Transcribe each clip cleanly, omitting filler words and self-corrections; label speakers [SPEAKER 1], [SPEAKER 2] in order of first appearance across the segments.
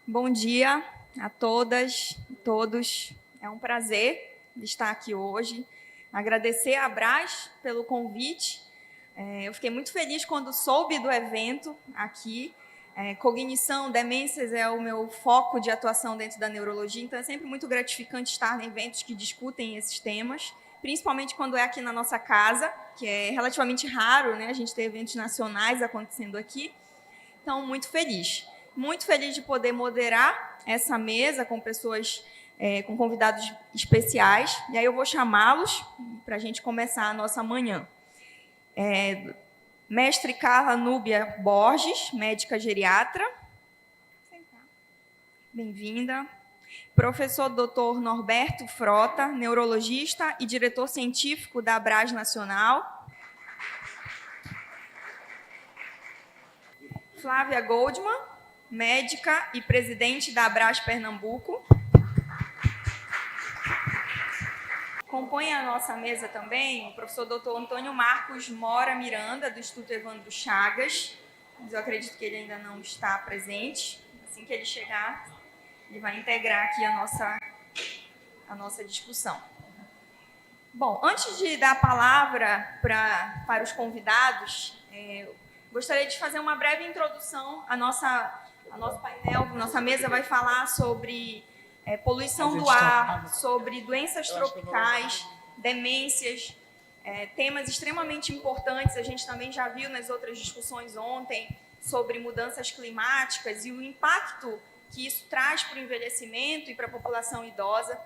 [SPEAKER 1] Bom dia a todas e todos. É um prazer estar aqui hoje. Agradecer à Abras pelo convite. Eu fiquei muito feliz quando soube do evento aqui. Cognição, demências é o meu foco de atuação dentro da neurologia, então é sempre muito gratificante estar em eventos que discutem esses temas, principalmente quando é aqui na nossa casa, que é relativamente raro, né, a gente ter eventos nacionais acontecendo aqui. Então, muito feliz de poder moderar essa mesa com pessoas, com convidados especiais. E aí eu vou chamá-los para a gente começar a nossa manhã. Mestre Carla Núbia Borges, médica geriatra. Bem-vinda. Professor Dr. Norberto Frota, neurologista e diretor científico da Abras Nacional. Flávia Goldman, médica e presidente da Abras Pernambuco. Compõe a nossa mesa também o professor Dr. Antônio Marcos Mora Miranda, do Instituto Evandro Chagas. Mas eu acredito que ele ainda não está presente. Assim que ele chegar, ele vai integrar aqui a nossa discussão. Bom, antes de dar a palavra para os convidados, gostaria de fazer uma breve introdução. A nosso painel, nossa mesa vai falar sobre poluição do ar, sobre doenças tropicais, demências, temas extremamente importantes. A gente também já viu nas outras discussões ontem sobre mudanças climáticas e o impacto que isso traz para o envelhecimento e para a população idosa.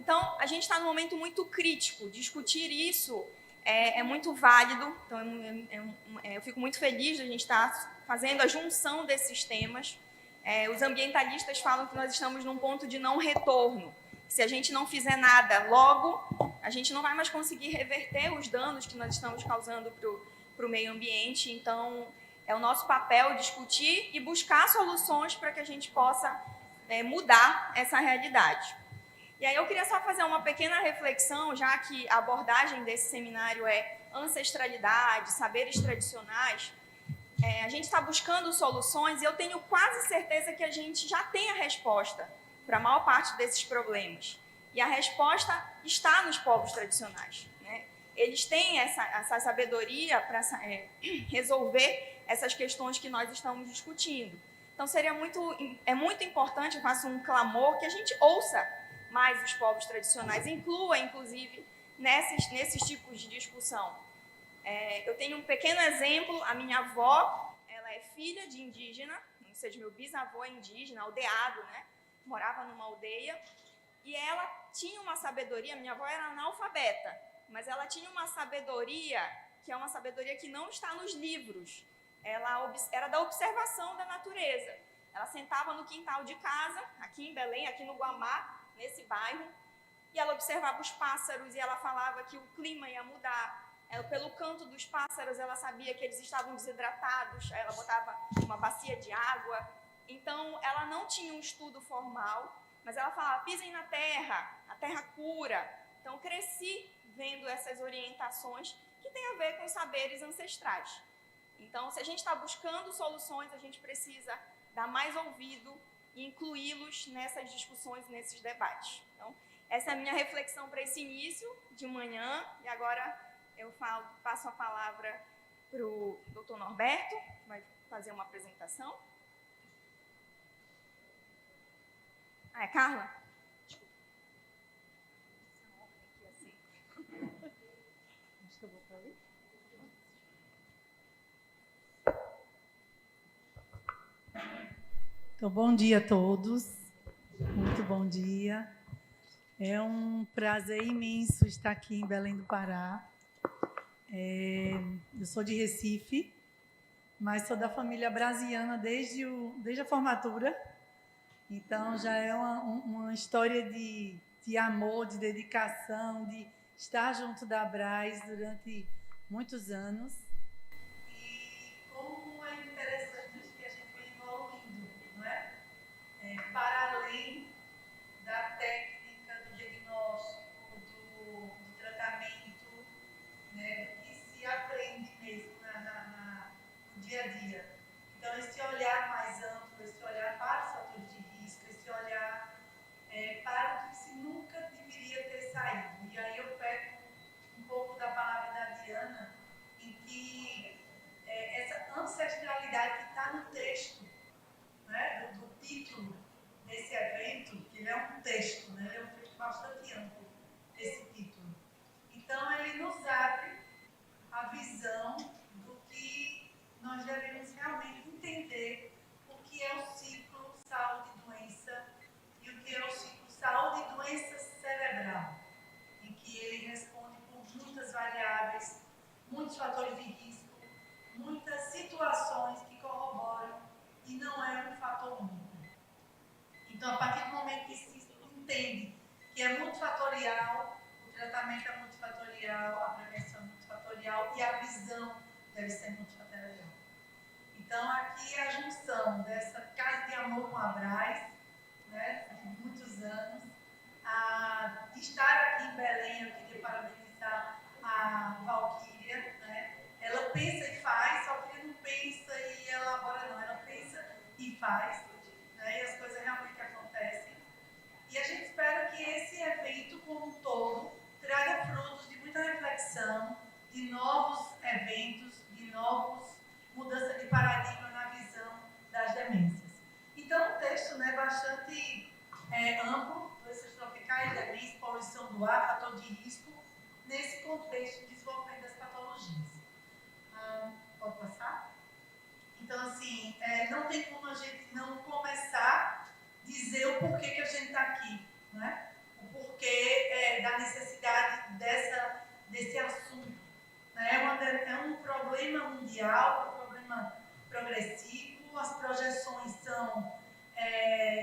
[SPEAKER 1] Então, a gente está num momento muito crítico. Discutir isso é muito válido. Então, eu fico muito feliz de a gente estar fazendo a junção desses temas. Os ambientalistas falam que nós estamos num ponto de não retorno. Se a gente não fizer nada logo, a gente não vai mais conseguir reverter os danos que nós estamos causando para o meio ambiente. Então, é o nosso papel discutir e buscar soluções para que a gente possa mudar essa realidade. E aí eu queria só fazer uma pequena reflexão, já que a abordagem desse seminário é ancestralidade, saberes tradicionais. A gente está buscando soluções e eu tenho quase certeza que a gente já tem a resposta para a maior parte desses problemas. E a resposta está nos povos tradicionais, né? Eles têm essa sabedoria para resolver essas questões que nós estamos discutindo. Então, seria muito importante, eu faço um clamor, que a gente ouça mais os povos tradicionais, inclua, inclusive, nesses tipos de discussão. Eu tenho um pequeno exemplo. A minha avó, ela é filha de indígena, ou seja, meu bisavô é indígena, aldeado, né? Morava numa aldeia, e ela tinha uma sabedoria. Minha avó era analfabeta, mas ela tinha uma sabedoria que é uma sabedoria que não está nos livros. Ela era da observação da natureza. Ela sentava no quintal de casa, aqui em Belém, aqui no Guamá, nesse bairro, e ela observava os pássaros e ela falava que o clima ia mudar. Pelo canto dos pássaros, ela sabia que eles estavam desidratados, ela botava uma bacia de água. Então, ela não tinha um estudo formal, mas ela falava, pisem na terra, a terra cura. Então, cresci vendo essas orientações que têm a ver com os saberes ancestrais. Então, se a gente está buscando soluções, a gente precisa dar mais ouvido e incluí-los nessas discussões, nesses debates. Então, essa é a minha reflexão para esse início de manhã. E agora eu passo a palavra para o Dr. Norberto, que vai fazer uma apresentação. É Carla? Desculpa.
[SPEAKER 2] Acho que eu vou para aí. Então, bom dia a todos, muito bom dia. É um prazer imenso estar aqui em Belém do Pará. Eu sou de Recife, mas sou da família brasileira desde a formatura. Então, já é uma história de amor, de dedicação, de estar junto da Abras durante muitos anos. Como é interessante que a gente vem evoluindo, não é? Para além da técnica, do diagnóstico, do tratamento, né, que se aprende mesmo no dia a dia. Então, esse olhar mais amplo, esse olhar para os fatores de que é multifatorial, o tratamento é multifatorial, a prevenção é multifatorial e a visão deve ser multifatorial. Então, aqui é a junção dessa Casa de Amor com a Brás, né, de muitos anos, de estar aqui em Belém. Eu queria parabenizar a Valquíria, né? Ela pensa e faz, só que não pensa e elabora, não. Ela pensa e faz, né? E as coisas realmente acontecem. E a gente espera que esse evento, como um todo, traga frutos de muita reflexão, de novos eventos, de novos mudança de paradigma na visão das demências. Então, o texto, né, bastante amplo, doenças tropicais, demência, poluição do ar, fator de risco, nesse contexto de desenvolvimento das patologias. Pode passar? Então, assim, não tem como a gente não começar a dizer o porquê que a gente está aqui, né? O porquê da necessidade desse assunto. Né? É um problema mundial, um problema progressivo, as projeções são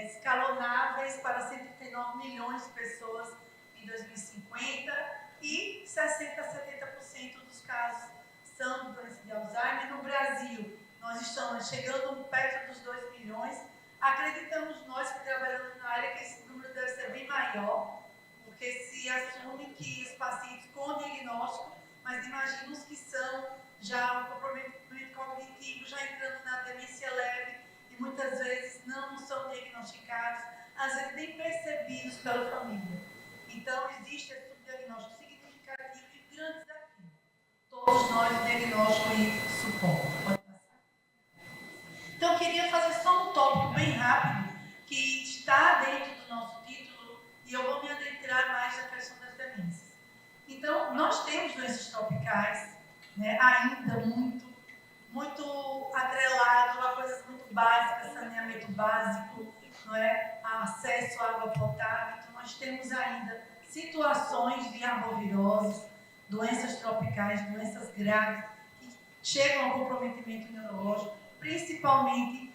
[SPEAKER 2] escalonáveis para 139 milhões de pessoas em 2050 e 60% a 70% dos casos são doença de Alzheimer. No Brasil, nós estamos chegando perto dos 2 milhões. Acreditamos nós que trabalhamos na área que esse número deve ser bem maior, porque se assume que os pacientes com diagnóstico, mas imagina os que são já um comprometimento cognitivo, já entrando na demência leve, e muitas vezes não são diagnosticados, às vezes nem percebidos pela família. Então, existe esse subdiagnóstico significativo e grande desafio. Todos nós, diagnóstico e suporte. Pode passar? Então, eu queria fazer só um tópico bem rápido, que está dentro do nosso título, e eu vou me adentrar mais na questão das demências. Então, nós temos doenças tropicais, né, ainda muito atrelado a coisas muito básicas, saneamento básico, não é? Acesso à água potável. Então, nós temos ainda situações de arboviroses, doenças tropicais, doenças graves, que chegam ao comprometimento neurológico, principalmente,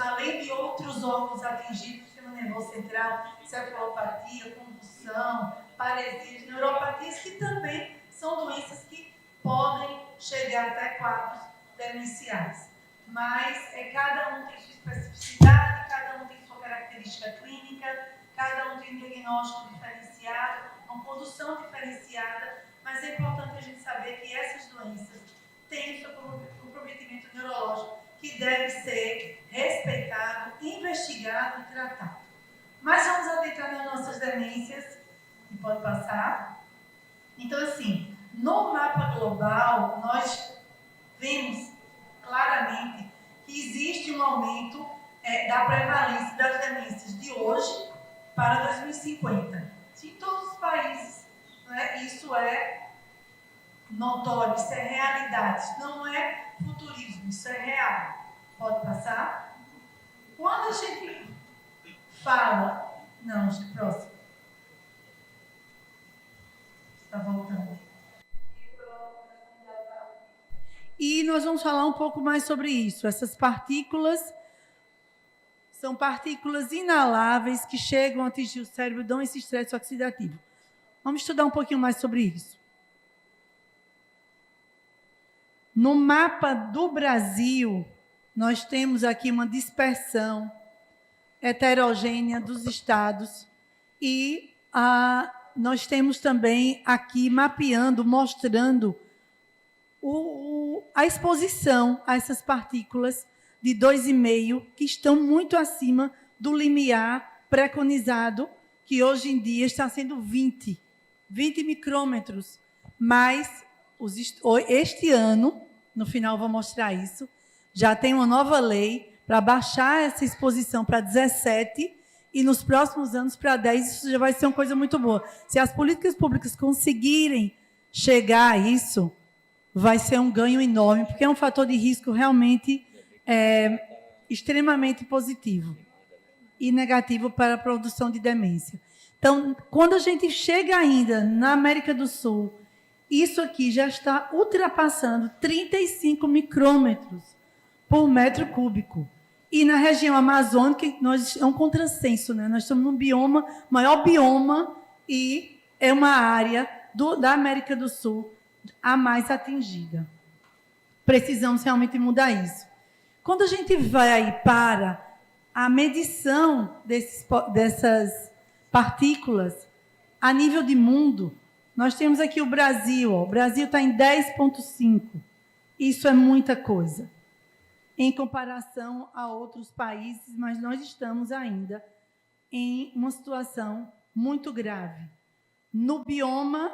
[SPEAKER 2] além de outros órgãos atingidos, sistema nervoso central, cefalopatia, convulsão, paresias, neuropatias, que também são doenças que podem chegar até quadros demenciais. Mas cada um tem sua especificidade, cada um tem sua característica clínica, cada um tem um diagnóstico diferenciado, uma condução diferenciada, mas é importante a gente saber que essas doenças têm o seu comprometimento neurológico que deve ser respeitado, investigado e tratado. Mas vamos adentrar nas nossas demências, que pode passar. Então, assim, no mapa global, nós vemos claramente que existe um aumento da prevalência das demências de hoje para 2050. Em todos os países, né? Isso é notório, isso é realidade, isso não é futurismo, isso é real. Pode passar? Quando a gente fala... Não, acho que próximo. Está voltando. E nós vamos falar um pouco mais sobre isso. Essas partículas são partículas inaláveis que chegam a atingir o cérebro e dão esse estresse oxidativo. Vamos estudar um pouquinho mais sobre isso. No mapa do Brasil, nós temos aqui uma dispersão heterogênea dos estados e nós temos também aqui mapeando, mostrando a exposição a essas partículas de 2,5 que estão muito acima do limiar preconizado, que hoje em dia está sendo 20 micrômetros. Mas este ano, no final vou mostrar isso, já tem uma nova lei para baixar essa exposição para 17 e nos próximos anos para 10, isso já vai ser uma coisa muito boa. Se as políticas públicas conseguirem chegar a isso, vai ser um ganho enorme, porque é um fator de risco realmente extremamente positivo e negativo para a produção de demência. Então, quando a gente chega ainda na América do Sul, isso aqui já está ultrapassando 35 micrômetros por metro cúbico. E na região amazônica, é um contrassenso, né? Nós estamos num bioma, maior bioma, e é uma área da América do Sul a mais atingida. Precisamos realmente mudar isso. Quando a gente vai para a medição dessas partículas a nível de mundo, nós temos aqui o Brasil. O Brasil está em 10,5. Isso é muita coisa em comparação a outros países, mas nós estamos ainda em uma situação muito grave. No bioma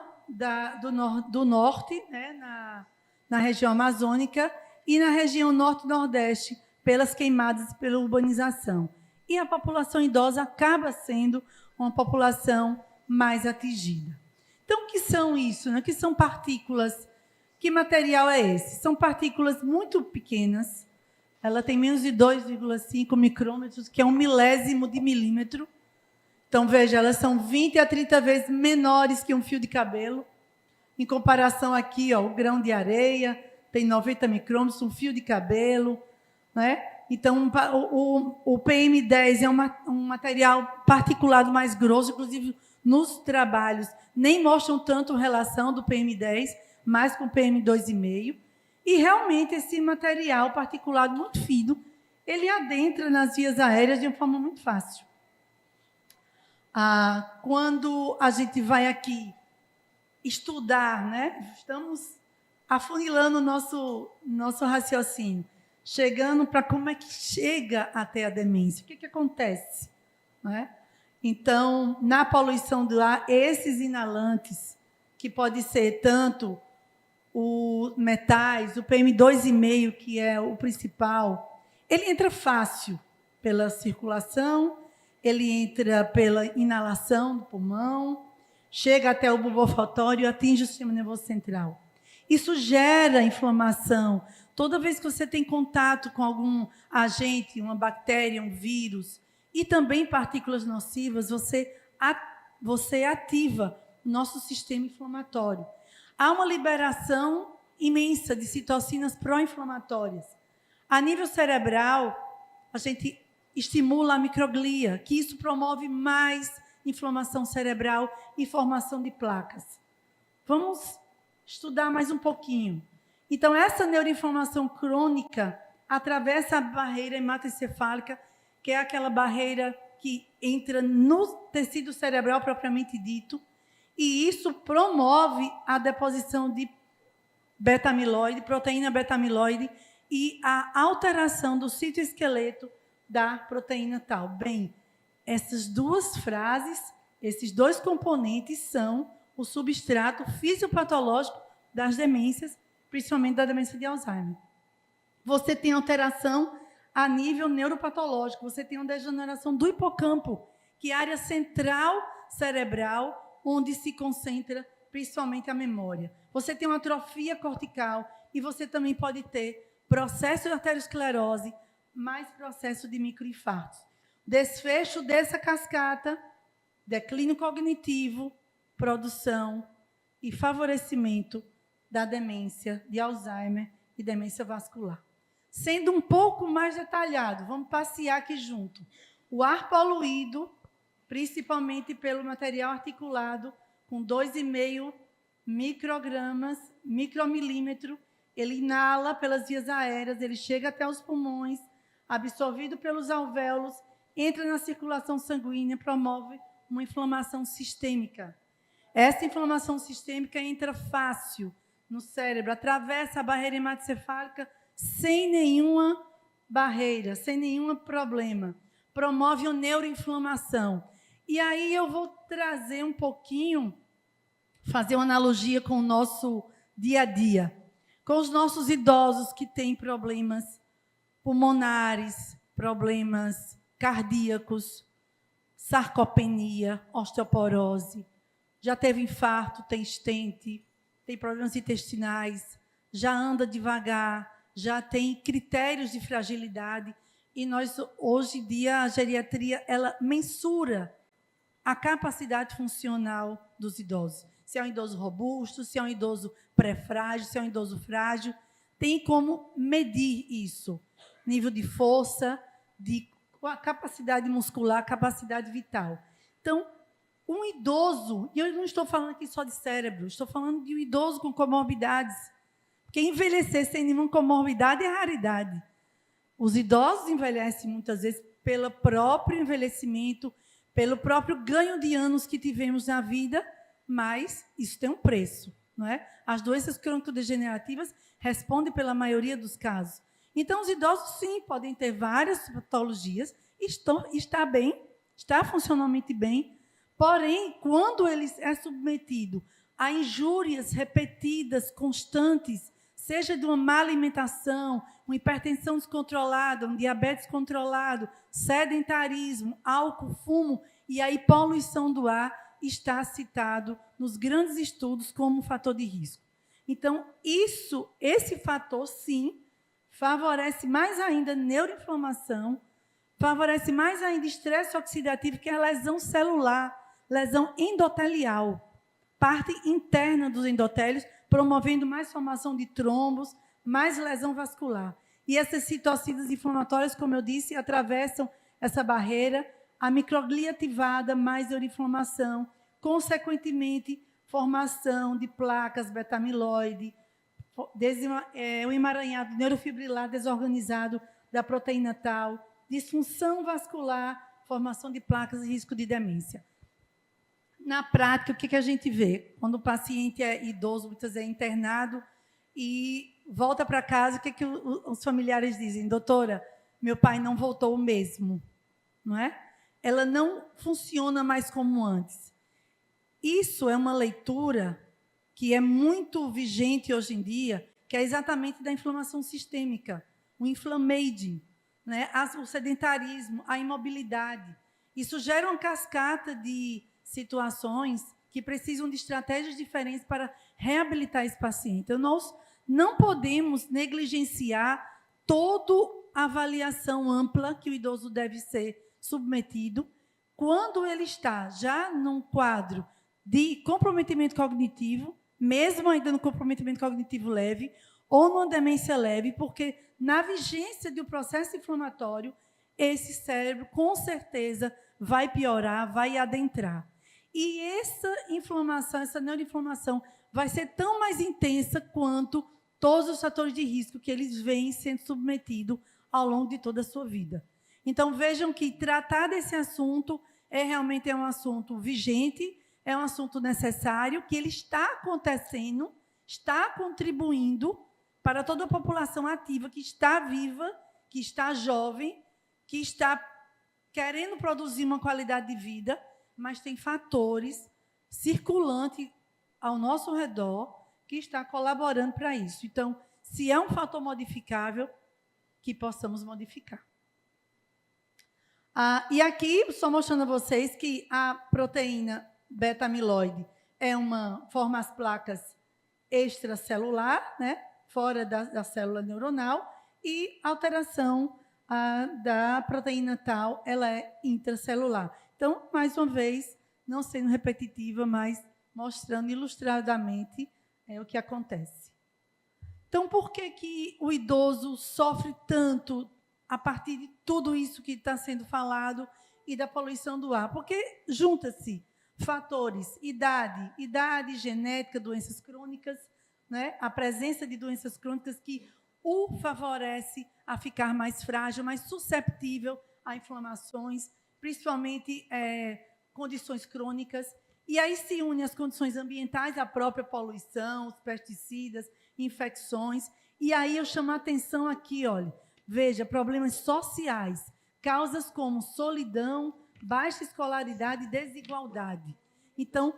[SPEAKER 2] do norte, né, na região amazônica, e na região norte-nordeste, pelas queimadas e pela urbanização. E a população idosa acaba sendo uma população mais atingida. Então, o que são isso? Né? O que são partículas? Que material é esse? São partículas muito pequenas. Ela tem menos de 2,5 micrômetros, que é 1/1000 de milímetro. Então, veja, elas são 20 a 30 vezes menores que um fio de cabelo. Em comparação aqui, ó, o grão de areia tem 90 micrômetros, um fio de cabelo, né? Então, o PM10 é um material particulado mais grosso, inclusive nos trabalhos nem mostram tanto relação do PM10, mais com o PM2,5. E, realmente, esse material particulado muito fino, ele adentra nas vias aéreas de uma forma muito fácil. Quando a gente vai aqui estudar, né? Estamos afunilando o nosso raciocínio, chegando para como é que chega até a demência. O que acontece? Né? Então, na poluição do ar, esses inalantes, que pode ser tanto os metais, o PM2,5, que é o principal, ele entra fácil pela circulação, ele entra pela inalação do pulmão, chega até o bulbo olfatório e atinge o sistema nervoso central. Isso gera inflamação. Toda vez que você tem contato com algum agente, uma bactéria, um vírus, e também partículas nocivas, você ativa o nosso sistema inflamatório. Há uma liberação imensa de citocinas pró-inflamatórias. A nível cerebral, a gente estimula a microglia, que isso promove mais inflamação cerebral e formação de placas. Vamos estudar mais um pouquinho. Então, essa neuroinflamação crônica atravessa a barreira hematoencefálica, que é aquela barreira que entra no tecido cerebral propriamente dito, e isso promove a deposição de beta-amiloide, proteína beta-amiloide, e a alteração do citoesqueleto da proteína tal. Bem, essas duas frases, esses dois componentes são o substrato fisiopatológico das demências, principalmente da demência de Alzheimer. Você tem alteração a nível neuropatológico, você tem uma degeneração do hipocampo, que é a área central cerebral, onde se concentra principalmente a memória. Você tem uma atrofia cortical e você também pode ter processo de arteriosclerose, mais processo de microinfartos. Desfecho dessa cascata, declínio cognitivo, produção e favorecimento da demência de Alzheimer e demência vascular. Sendo um pouco mais detalhado, vamos passear aqui junto. O ar poluído, principalmente pelo material articulado, com 2,5 microgramas, micromilímetro, ele inala pelas vias aéreas, ele chega até os pulmões, absorvido pelos alvéolos, entra na circulação sanguínea, promove uma inflamação sistêmica. Essa inflamação sistêmica entra fácil no cérebro, atravessa a barreira hematoencefálica sem nenhuma barreira, sem nenhum problema. Promove uma neuroinflamação. E aí eu vou trazer um pouquinho, fazer uma analogia com o nosso dia a dia, com os nossos idosos que têm problemas pulmonares, problemas cardíacos, sarcopenia, osteoporose, já teve infarto, tem stent, tem problemas intestinais, já anda devagar, já tem critérios de fragilidade. E nós, hoje em dia, a geriatria, ela mensura a capacidade funcional dos idosos. Se é um idoso robusto, se é um idoso pré-frágil, se é um idoso frágil, tem como medir isso. Nível de força, de capacidade muscular, capacidade vital. Então, um idoso, e eu não estou falando aqui só de cérebro, estou falando de um idoso com comorbidades, porque envelhecer sem nenhuma comorbidade é raridade. Os idosos envelhecem muitas vezes pelo próprio envelhecimento, pelo próprio ganho de anos que tivemos na vida, mas isso tem um preço, não é? As doenças crônico-degenerativas respondem pela maioria dos casos. Então, os idosos, sim, podem ter várias patologias, está bem, está funcionalmente bem, porém, quando ele é submetido a injúrias repetidas, constantes, seja de uma má alimentação, uma hipertensão descontrolada, um diabetes controlado, sedentarismo, álcool, fumo e a poluição do ar, está citado nos grandes estudos como um fator de risco. Então, esse fator, sim, favorece mais ainda neuroinflamação, favorece mais ainda estresse oxidativo, que é a lesão celular, lesão endotelial, parte interna dos endotélios, promovendo mais formação de trombos, mais lesão vascular. E essas citocinas inflamatórias, como eu disse, atravessam essa barreira, a microglia ativada, mais neuroinflamação, consequentemente, formação de placas beta-amiloide, o emaranhado neurofibrilar desorganizado da proteína tal, disfunção vascular, formação de placas e risco de demência. Na prática, o que a gente vê? Quando o paciente é idoso, muitas vezes é internado e volta para casa, o que os familiares dizem? Doutora, meu pai não voltou o mesmo, não é? Ela não funciona mais como antes. Isso é uma leitura que é muito vigente hoje em dia, que é exatamente da inflamação sistêmica, o inflammaging, né? O sedentarismo, a imobilidade. Isso gera uma cascata de situações que precisam de estratégias diferentes para reabilitar esse paciente. Então, nós não podemos negligenciar toda a avaliação ampla que o idoso deve ser submetido quando ele está já num quadro de comprometimento cognitivo, mesmo ainda no comprometimento cognitivo leve, ou numa demência leve, porque na vigência de um processo inflamatório, esse cérebro, com certeza, vai piorar, vai adentrar. E essa inflamação, essa neuroinflamação, vai ser tão mais intensa quanto todos os fatores de risco que eles vêm sendo submetidos ao longo de toda a sua vida. Então, vejam que tratar desse assunto realmente é um assunto vigente, é um assunto necessário, que ele está acontecendo, está contribuindo para toda a população ativa que está viva, que está jovem, que está querendo produzir uma qualidade de vida, mas tem fatores circulantes ao nosso redor que está colaborando para isso. Então, se é um fator modificável, que possamos modificar. E aqui, só mostrando a vocês que a proteína beta-amiloide forma as placas extracelular, né, fora da célula neuronal, e alteração da proteína tal, ela é intracelular. Então, mais uma vez, não sendo repetitiva, mas mostrando ilustradamente o que acontece. Então, por que o idoso sofre tanto a partir de tudo isso que está sendo falado e da poluição do ar? Porque junta-se fatores, idade, genética, doenças crônicas, né? A presença de doenças crônicas que o favorece a ficar mais frágil, mais susceptível a inflamações, principalmente condições crônicas. E aí se une as condições ambientais, a própria poluição, os pesticidas, infecções. E aí eu chamo a atenção aqui, olha, veja, problemas sociais, causas como solidão, baixa escolaridade e desigualdade. Então,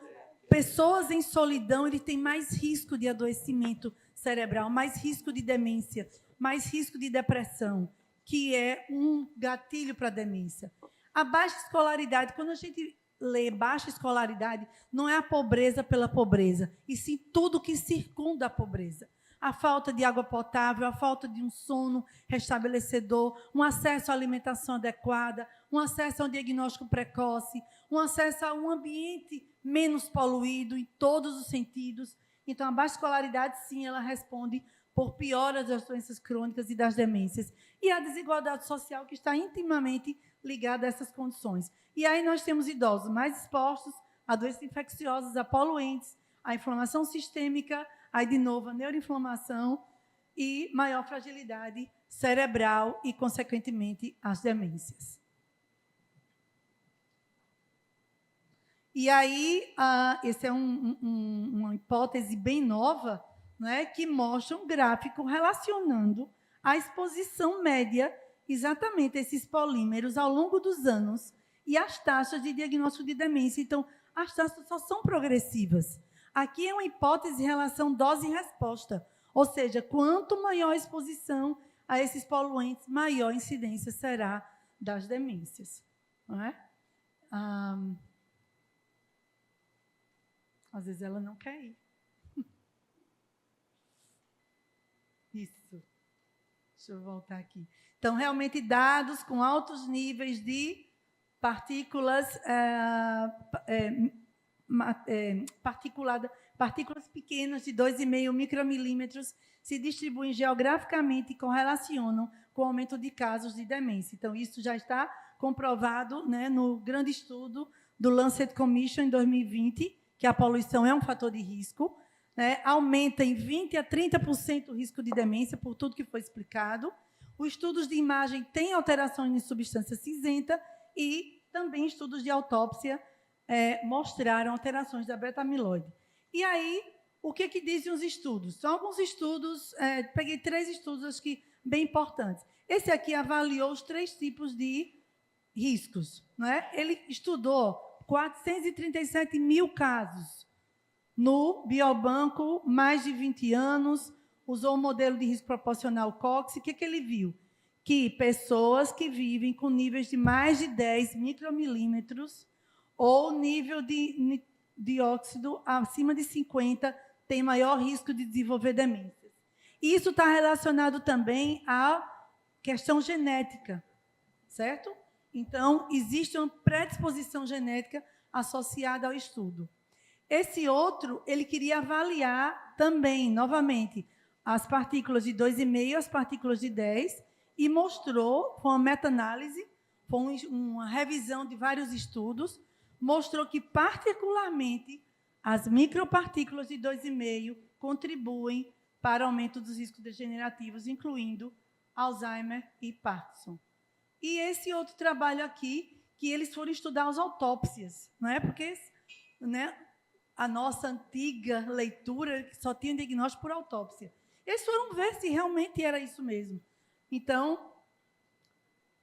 [SPEAKER 2] pessoas em solidão, ele tem mais risco de adoecimento cerebral, mais risco de demência, mais risco de depressão, que é um gatilho para a demência. A baixa escolaridade, quando a gente lê baixa escolaridade, não é a pobreza pela pobreza, e sim tudo que circunda a pobreza. A falta de água potável, a falta de um sono restabelecedor, um acesso à alimentação adequada, um acesso a um diagnóstico precoce, um acesso a um ambiente menos poluído em todos os sentidos. Então, a baixa escolaridade, sim, ela responde por piora das doenças crônicas e das demências, e a desigualdade social que está intimamente ligada a essas condições. E aí nós temos idosos mais expostos a doenças infecciosas, a poluentes, a inflamação sistêmica, aí de novo a neuroinflamação e maior fragilidade cerebral e, consequentemente, as demências. E aí, essa é uma hipótese bem nova, né, que mostra um gráfico relacionando a exposição média exatamente a esses polímeros ao longo dos anos e as taxas de diagnóstico de demência. Então, as taxas só são progressivas. Aqui é uma hipótese em relação dose e resposta, ou seja, quanto maior a exposição a esses poluentes, maior a incidência será das demências. Não é? Às vezes ela não quer ir. Isso. Deixa eu voltar aqui. Então, realmente, dados com altos níveis de partículas partículas pequenas de 2,5 micromilímetros se distribuem geograficamente e correlacionam com o aumento de casos de demência. Então, isso já está comprovado, né, no grande estudo do Lancet Commission em 2020, que a poluição é um fator de risco, né, aumenta em 20% a 30% o risco de demência, por tudo que foi explicado. Os estudos de imagem têm alterações em substância cinzenta e também estudos de autópsia mostraram alterações da beta-amiloide. E aí, o que dizem os estudos? São alguns estudos, peguei 3 estudos, acho que bem importantes. Esse aqui avaliou os 3 tipos de riscos. Não é? Ele estudou 437 mil casos no biobanco, mais de 20 anos, usou o modelo de risco proporcional Cox. O que ele viu? Que pessoas que vivem com níveis de mais de 10 micromilímetros ou nível de dióxido acima de 50 têm maior risco de desenvolver demências. Isso está relacionado também à questão genética, certo? Então, existe uma predisposição genética associada ao estudo. Esse outro, ele queria avaliar também, novamente, as partículas de 2,5 e as partículas de 10, e mostrou, foi uma meta-análise, foi uma revisão de vários estudos, mostrou que, particularmente, as micropartículas de 2,5 contribuem para o aumento dos riscos degenerativos, incluindo Alzheimer e Parkinson. E esse outro trabalho aqui, que eles foram estudar as autópsias, não é? Porque, né, a nossa antiga leitura só tinha diagnóstico por autópsia. Eles foram ver se realmente era isso mesmo. Então,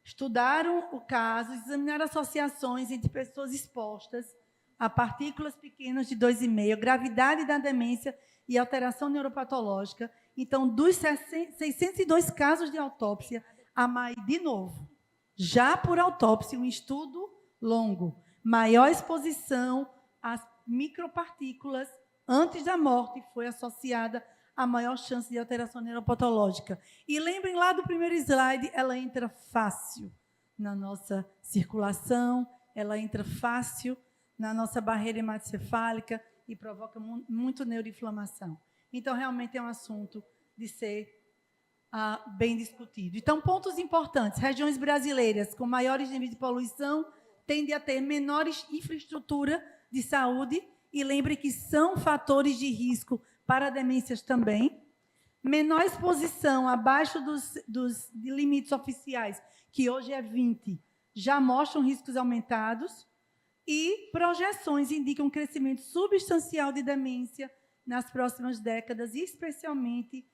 [SPEAKER 2] estudaram o caso, examinaram associações entre pessoas expostas a partículas pequenas de 2,5, gravidade da demência e alteração neuropatológica. Então, dos 602 casos de autópsia, de novo, já por autópsia, um estudo longo, maior exposição às micropartículas antes da morte foi associada a maior chance de alteração neuropatológica. E lembrem lá do primeiro slide, ela entra fácil na nossa circulação, ela entra fácil na nossa barreira hematocefálica e provoca muito neuroinflamação. Então, realmente é um assunto de ser bem discutido. Então, pontos importantes. Regiões brasileiras com maiores níveis de poluição tendem a ter menores infraestrutura de saúde, e lembre que são fatores de risco para demências também. Menor exposição abaixo dos limites oficiais, que hoje é 20, já mostram riscos aumentados, e projeções indicam um crescimento substancial de demência nas próximas décadas, especialmente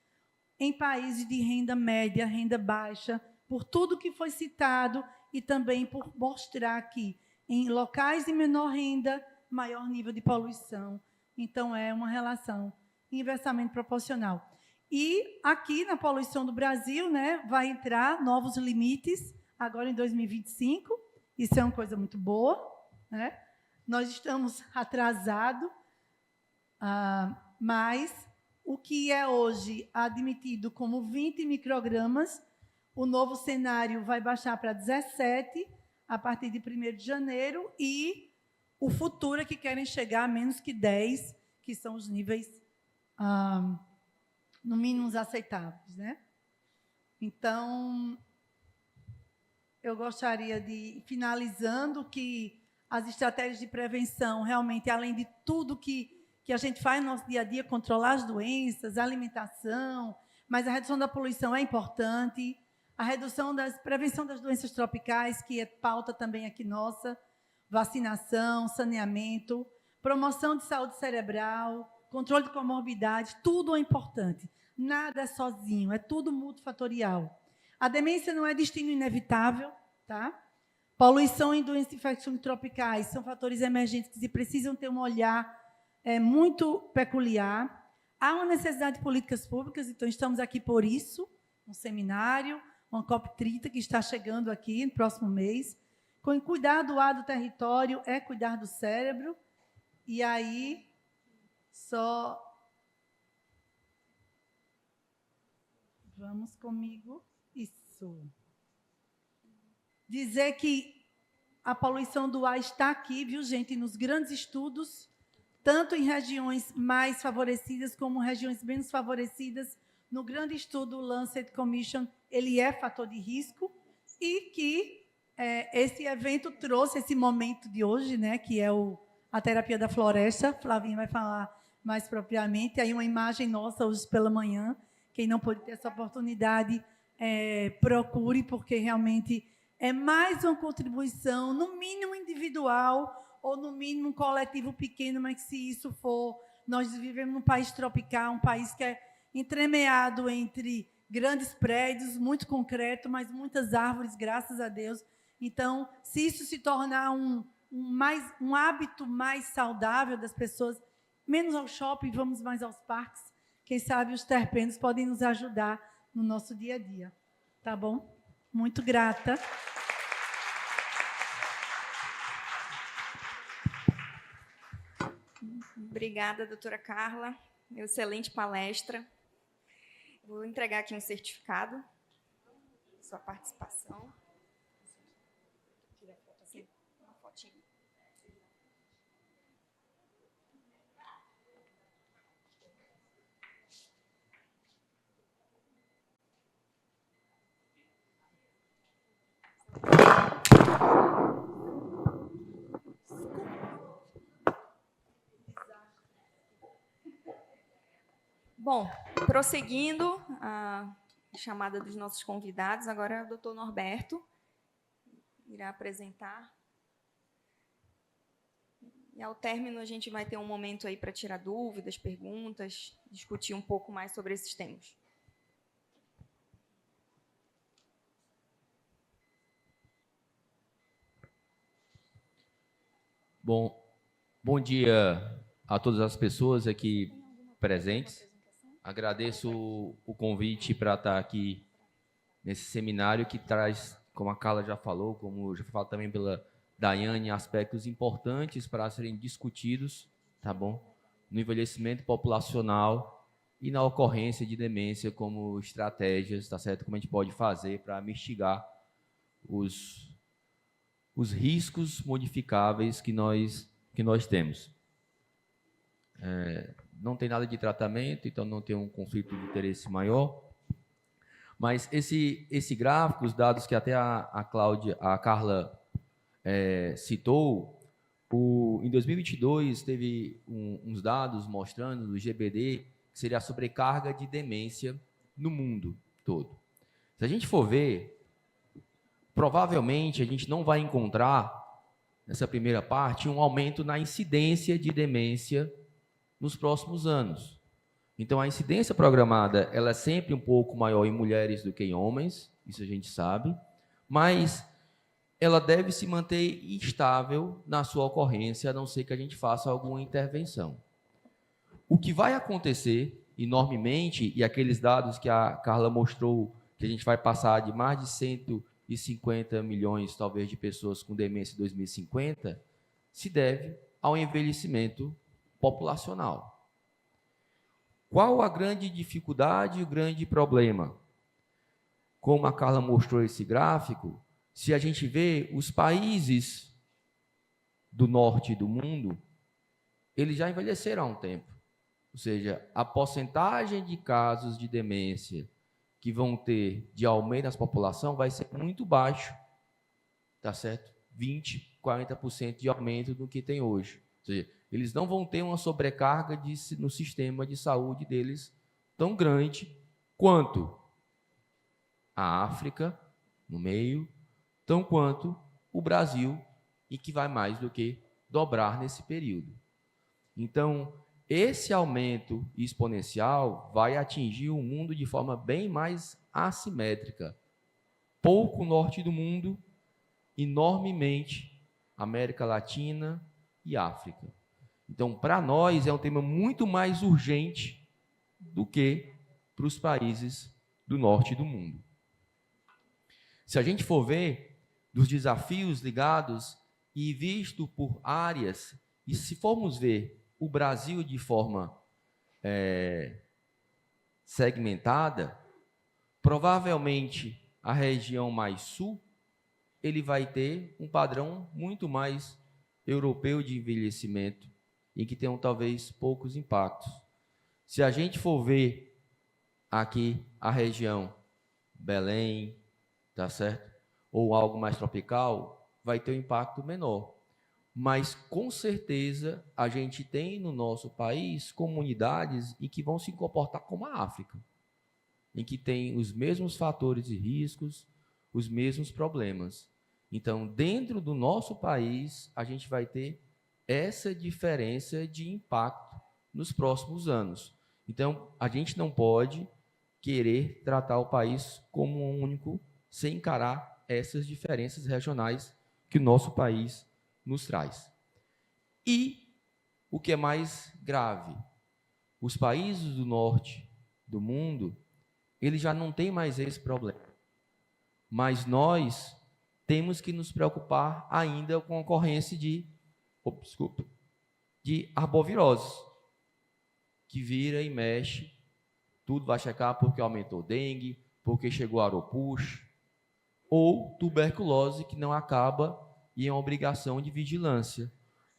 [SPEAKER 2] em países de renda média, renda baixa, por tudo que foi citado e também por mostrar que em locais de menor renda, maior nível de poluição. Então, é uma relação inversamente proporcional. E aqui, na poluição do Brasil, né, vai entrar novos limites, agora em 2025. Isso é uma coisa muito boa, né? Nós estamos atrasados, mas o que é hoje admitido como 20 microgramas, o novo cenário vai baixar para 17 a partir de 1º de janeiro, e o futuro é que querem chegar a menos que 10, que são os níveis no mínimo aceitáveis, né? Então, eu gostaria de, finalizando, que as estratégias de prevenção, realmente, além de tudo que a gente faz no nosso dia a dia, controlar as doenças, a alimentação, mas a redução da poluição é importante, a prevenção das doenças tropicais, que é pauta também aqui nossa, vacinação, saneamento, promoção de saúde cerebral, controle de comorbidade, tudo é importante. Nada é sozinho, é tudo multifatorial. A demência não é destino inevitável, tá? Poluição e doenças infecciosas tropicais são fatores emergentes que precisam ter um olhar muito peculiar. Há uma necessidade de políticas públicas, então estamos aqui por isso, um seminário, uma COP30 que está chegando aqui no próximo mês. Com cuidar do ar do território é cuidar do cérebro. E aí, vamos comigo. Isso. Dizer que a poluição do ar está aqui, viu, gente, nos grandes estudos, tanto em regiões mais favorecidas como regiões menos favorecidas. No grande estudo Lancet Commission, ele é fator de risco, e que esse evento trouxe esse momento de hoje, né, que é a terapia da floresta. Flavinha vai falar mais propriamente. Aí uma imagem nossa hoje pela manhã. Quem não pôde ter essa oportunidade, procure, porque realmente é mais uma contribuição, no mínimo individual, ou no mínimo coletivo pequeno, mas que, se isso for... Nós vivemos num país tropical, um país que é entremeado entre grandes prédios, muito concreto, mas muitas árvores, graças a Deus. Então, se isso se tornar um hábito mais saudável das pessoas, menos ao shopping, vamos mais aos parques, quem sabe os terpenos podem nos ajudar no nosso dia a dia. Tá bom? Muito grata.
[SPEAKER 1] Obrigada, doutora Carla. Excelente palestra. Vou entregar aqui um certificado. Sua participação. Tira a foto aqui. Uma fotinha. Bom, prosseguindo a chamada dos nossos convidados, agora o doutor Norberto irá apresentar. E, ao término, a gente vai ter um momento aí para tirar dúvidas, perguntas, discutir um pouco mais sobre esses temas.
[SPEAKER 3] Bom dia a todas as pessoas aqui presentes. Agradeço o convite para estar aqui nesse seminário que traz, como a Carla já falou, como já foi falado também pela Daiane, aspectos importantes para serem discutidos, tá bom? No envelhecimento populacional e na ocorrência de demência, como estratégias, tá certo? Como a gente pode fazer para mitigar os riscos modificáveis que nós temos. Não tem nada de tratamento, então não tem um conflito de interesse maior. Mas esse gráfico, os dados que até a Carla citou, em 2022 teve uns dados mostrando no GBD que seria a sobrecarga de demência no mundo todo. Se a gente for ver, provavelmente a gente não vai encontrar, nessa primeira parte, um aumento na incidência de demência nos próximos anos. Então, a incidência programada ela é sempre um pouco maior em mulheres do que em homens, isso a gente sabe, mas ela deve se manter estável na sua ocorrência, a não ser que a gente faça alguma intervenção. O que vai acontecer enormemente, e aqueles dados que a Carla mostrou, que a gente vai passar de mais de 150 milhões, talvez, de pessoas com demência em 2050, se deve ao envelhecimento populacional. Qual a grande dificuldade e o grande problema? Como a Carla mostrou esse gráfico, se a gente vê os países do norte do mundo, eles já envelheceram há um tempo. ou seja, a porcentagem de casos de demência que vão ter de aumento nas população vai ser muito baixo, tá certo? 20, 40% de aumento do que tem hoje. Ou seja, eles não vão ter uma sobrecarga no sistema de saúde deles tão grande quanto a África, no meio, tão quanto o Brasil, e que vai mais do que dobrar nesse período. Então, esse aumento exponencial vai atingir o mundo de forma bem mais assimétrica. Pouco norte do mundo, enormemente América Latina e África. Então, para nós, é um tema muito mais urgente do que para os países do norte do mundo. Se a gente for ver dos desafios ligados e visto por áreas, e se formos ver o Brasil de forma segmentada, provavelmente a região mais sul, ele vai ter um padrão muito mais europeu de envelhecimento, em que tenham talvez poucos impactos. Se a gente for ver aqui a região Belém, tá certo? Ou algo mais tropical, vai ter um impacto menor. Mas, com certeza, a gente tem no nosso país comunidades em que vão se comportar como a África, em que tem os mesmos fatores e riscos, os mesmos problemas. Então, dentro do nosso país, a gente vai ter essa diferença de impacto nos próximos anos. Então, a gente não pode querer tratar o país como um único, sem encarar essas diferenças regionais que o nosso país nos traz. E o que é mais grave, os países do norte do mundo, eles já não têm mais esse problema. Mas nós temos que nos preocupar ainda com a ocorrência de arboviroses, que vira e mexe, tudo vai checar porque aumentou dengue, porque chegou aropuxo, ou tuberculose que não acaba e é uma obrigação de vigilância.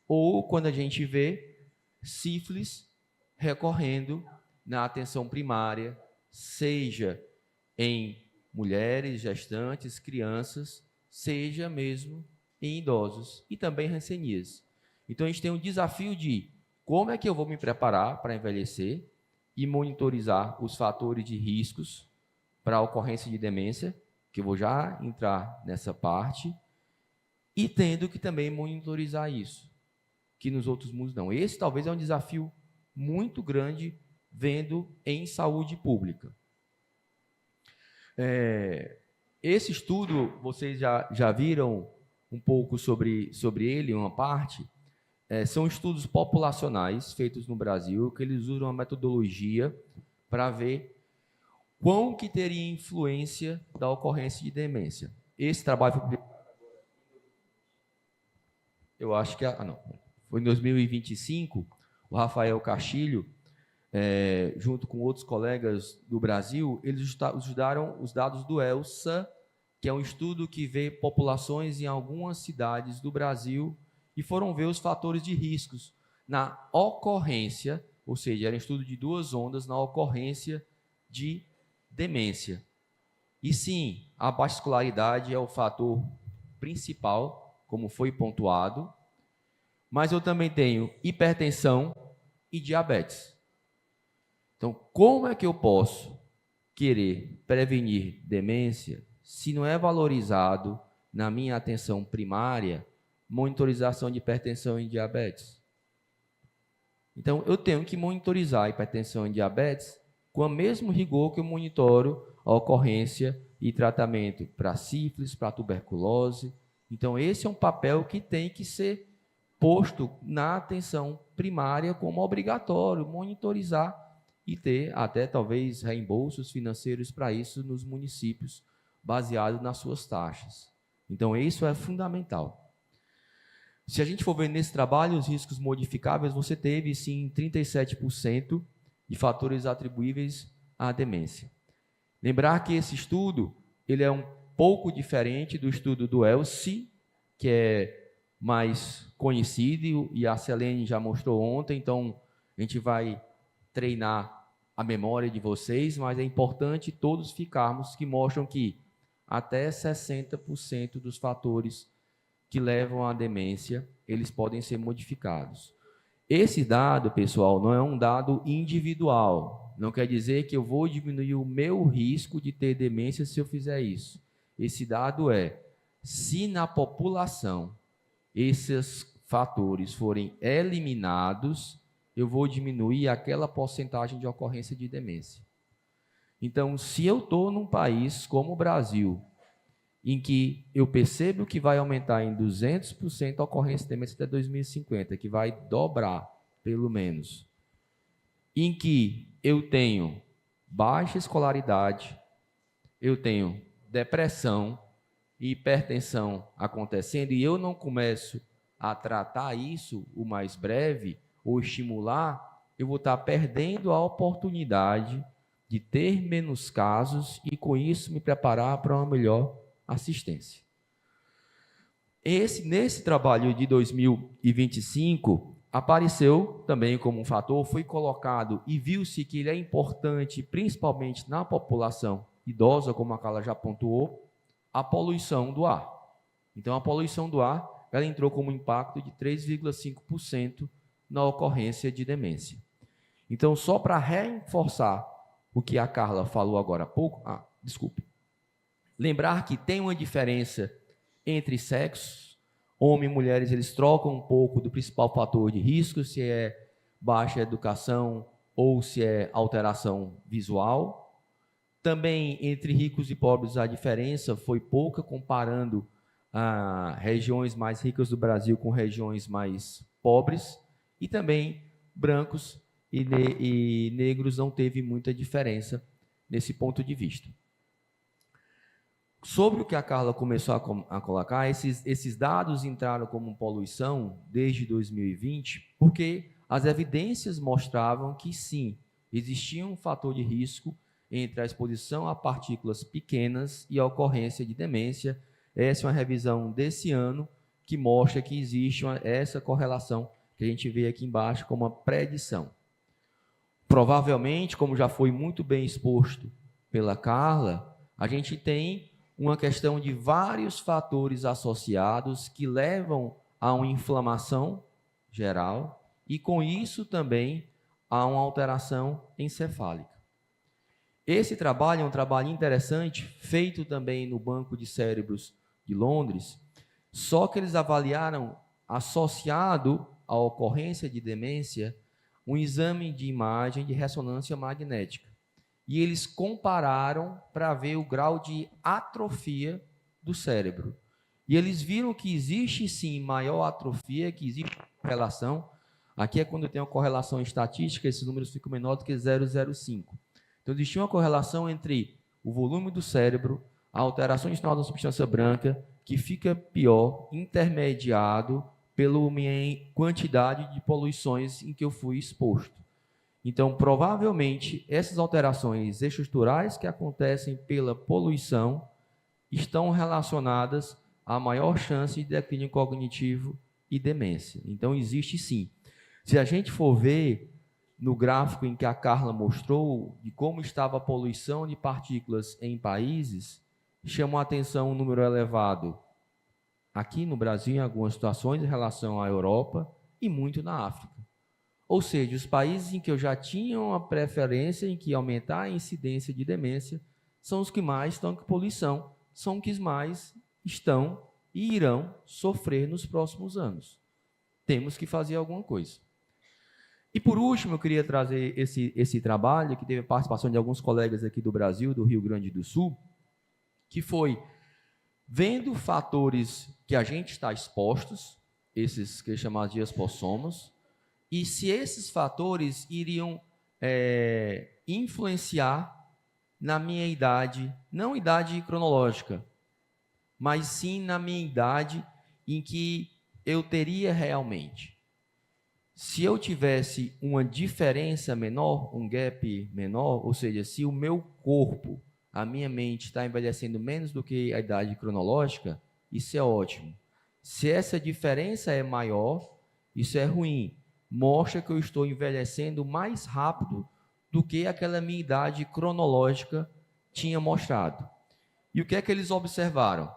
[SPEAKER 3] Ou quando a gente vê sífilis recorrendo na atenção primária, seja em mulheres, gestantes, crianças, seja mesmo em idosos e também hanseníase. Então a gente tem um desafio de como é que eu vou me preparar para envelhecer e monitorizar os fatores de riscos para a ocorrência de demência, que eu vou já entrar nessa parte, e tendo que também monitorizar isso, que nos outros mundos não. Esse talvez é um desafio muito grande vendo em saúde pública. Esse estudo, vocês já viram um pouco sobre ele, uma parte, são estudos populacionais feitos no Brasil, que eles usam uma metodologia para ver quão que teria influência da ocorrência de demência. Esse trabalho foi publicado, eu acho que foi em 2025, o Rafael Castilho, junto com outros colegas do Brasil, eles estudaram os dados do ELSA, que é um estudo que vê populações em algumas cidades do Brasil e foram ver os fatores de riscos na ocorrência, ou seja, era um estudo de 2 ondas na ocorrência de demência. E sim, a baixa escolaridade é o fator principal, como foi pontuado, mas eu também tenho hipertensão e diabetes. Então, como é que eu posso querer prevenir demência se não é valorizado na minha atenção primária monitorização de hipertensão e diabetes? Então, eu tenho que monitorizar a hipertensão e diabetes com o mesmo rigor que eu monitoro a ocorrência e tratamento para sífilis, para tuberculose. Então, esse é um papel que tem que ser posto na atenção primária como obrigatório, monitorizar e ter até talvez reembolsos financeiros para isso nos municípios, baseado nas suas taxas. Então, isso é fundamental. Se a gente for ver nesse trabalho, os riscos modificáveis, você teve, sim, 37% de fatores atribuíveis à demência. Lembrar que esse estudo ele é um pouco diferente do estudo do ELSI, que é mais conhecido, e a Selene já mostrou ontem, então a gente vai treinar a memória de vocês, mas é importante todos ficarmos, que mostram que até 60% dos fatores que levam à demência, eles podem ser modificados. Esse dado, pessoal, não é um dado individual. Não quer dizer que eu vou diminuir o meu risco de ter demência se eu fizer isso. Esse dado é, se na população esses fatores forem eliminados, eu vou diminuir aquela porcentagem de ocorrência de demência. Então, se eu estou num país como o Brasil, em que eu percebo que vai aumentar em 200% a ocorrência de demência até 2050, que vai dobrar, pelo menos, em que eu tenho baixa escolaridade, eu tenho depressão e hipertensão acontecendo, e eu não começo a tratar isso o mais breve, ou estimular, eu vou estar perdendo a oportunidade de ter menos casos e, com isso, me preparar para uma melhor assistência. Nesse trabalho de 2025, apareceu também como um fator, foi colocado e viu-se que ele é importante, principalmente na população idosa, como a Carla já pontuou, a poluição do ar. Então, a poluição do ar, ela entrou como impacto de 3,5% na ocorrência de demência. Então, só para reforçar o que a Carla falou agora há pouco, lembrar que tem uma diferença entre sexos, homens e mulheres, eles trocam um pouco do principal fator de risco, se é baixa educação ou se é alteração visual. Também, entre ricos e pobres, a diferença foi pouca, comparando regiões mais ricas do Brasil com regiões mais pobres. E também, brancos e negros não teve muita diferença nesse ponto de vista. Sobre o que a Carla começou a colocar, esses dados entraram como poluição desde 2020, porque as evidências mostravam que sim, existia um fator de risco entre a exposição a partículas pequenas e a ocorrência de demência. Essa é uma revisão desse ano que mostra que existe essa correlação que a gente vê aqui embaixo como uma predição. Provavelmente, como já foi muito bem exposto pela Carla, a gente tem uma questão de vários fatores associados que levam a uma inflamação geral e, com isso, também a uma alteração encefálica. Esse trabalho é um trabalho interessante, feito também no Banco de Cérebros de Londres, só que eles avaliaram, associado à ocorrência de demência, um exame de imagem de ressonância magnética. E eles compararam para ver o grau de atrofia do cérebro. E eles viram que existe sim maior atrofia, que existe relação. Aqui é quando tem uma correlação estatística, esses números ficam menor do que 0,05. Então existia uma correlação entre o volume do cérebro, a alteração intestinal da substância branca, que fica pior, intermediado pela minha quantidade de poluições em que eu fui exposto. Então, provavelmente, essas alterações estruturais que acontecem pela poluição estão relacionadas à maior chance de declínio cognitivo e demência. Então, existe sim. Se a gente for ver no gráfico em que a Carla mostrou de como estava a poluição de partículas em países, chamou a atenção um número elevado aqui no Brasil, em algumas situações, em relação à Europa e muito na África. Ou seja, os países em que eu já tinha uma preferência em que aumentar a incidência de demência são os que mais estão com poluição, são os que mais estão e irão sofrer nos próximos anos. Temos que fazer alguma coisa. E, por último, eu queria trazer esse trabalho, que teve a participação de alguns colegas aqui do Brasil, do Rio Grande do Sul, que foi vendo fatores que a gente está expostos, esses que chamados de expossomos, e se esses fatores iriam influenciar na minha idade, não idade cronológica, mas sim na minha idade em que eu teria realmente. Se eu tivesse uma diferença menor, um gap menor, ou seja, se o meu corpo, a minha mente está envelhecendo menos do que a idade cronológica, isso é ótimo. Se essa diferença é maior, isso é ruim. mostra que eu estou envelhecendo mais rápido do que aquela minha idade cronológica tinha mostrado. E o que é que eles observaram?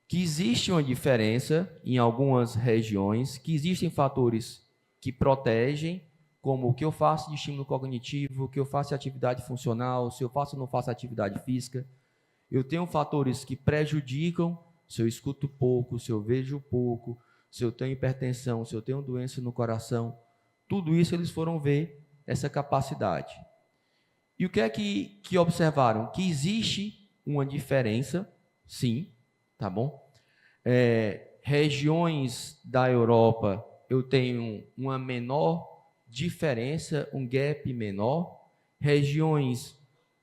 [SPEAKER 3] Que existe uma diferença em algumas regiões, que existem fatores que protegem, como o que eu faço de estímulo cognitivo, o que eu faço de atividade funcional, se eu faço ou não faço atividade física. Eu tenho fatores que prejudicam, se eu escuto pouco, se eu vejo pouco, se eu tenho hipertensão, se eu tenho doença no coração. Tudo isso eles foram ver essa capacidade. E o que é que observaram? Que existe uma diferença, sim, tá bom? Regiões da Europa, eu tenho uma menor diferença, um gap menor. Regiões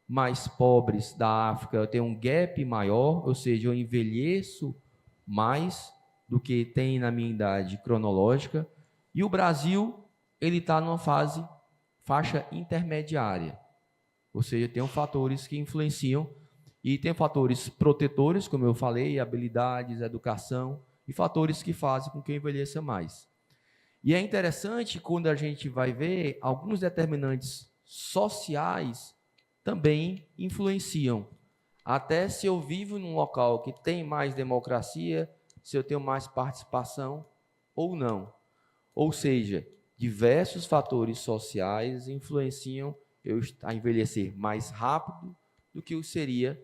[SPEAKER 3] mais pobres da África, eu tenho um gap maior, ou seja, eu envelheço mais do que tem na minha idade cronológica. E o Brasil, ele está numa faixa intermediária, ou seja, tem fatores que influenciam, e tem fatores protetores, como eu falei, habilidades, educação, e fatores que fazem com que eu envelheça mais. E é interessante quando a gente vai ver alguns determinantes sociais também influenciam. Até se eu vivo num local que tem mais democracia, se eu tenho mais participação ou não. Ou seja, diversos fatores sociais influenciam eu a envelhecer mais rápido do que seria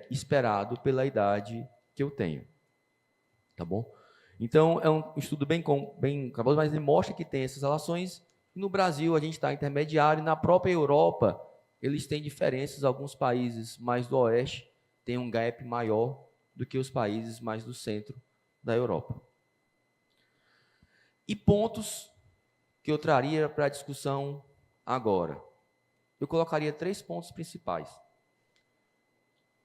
[SPEAKER 3] esperado pela idade que eu tenho. Tá bom? Então, é um estudo bem cabuloso, mas ele mostra que tem essas relações. No Brasil, a gente está intermediário, e na própria Europa, eles têm diferenças. Alguns países mais do oeste têm um gap maior do que os países mais do centro da Europa. E pontos que eu traria para a discussão agora. Eu colocaria 3 pontos principais.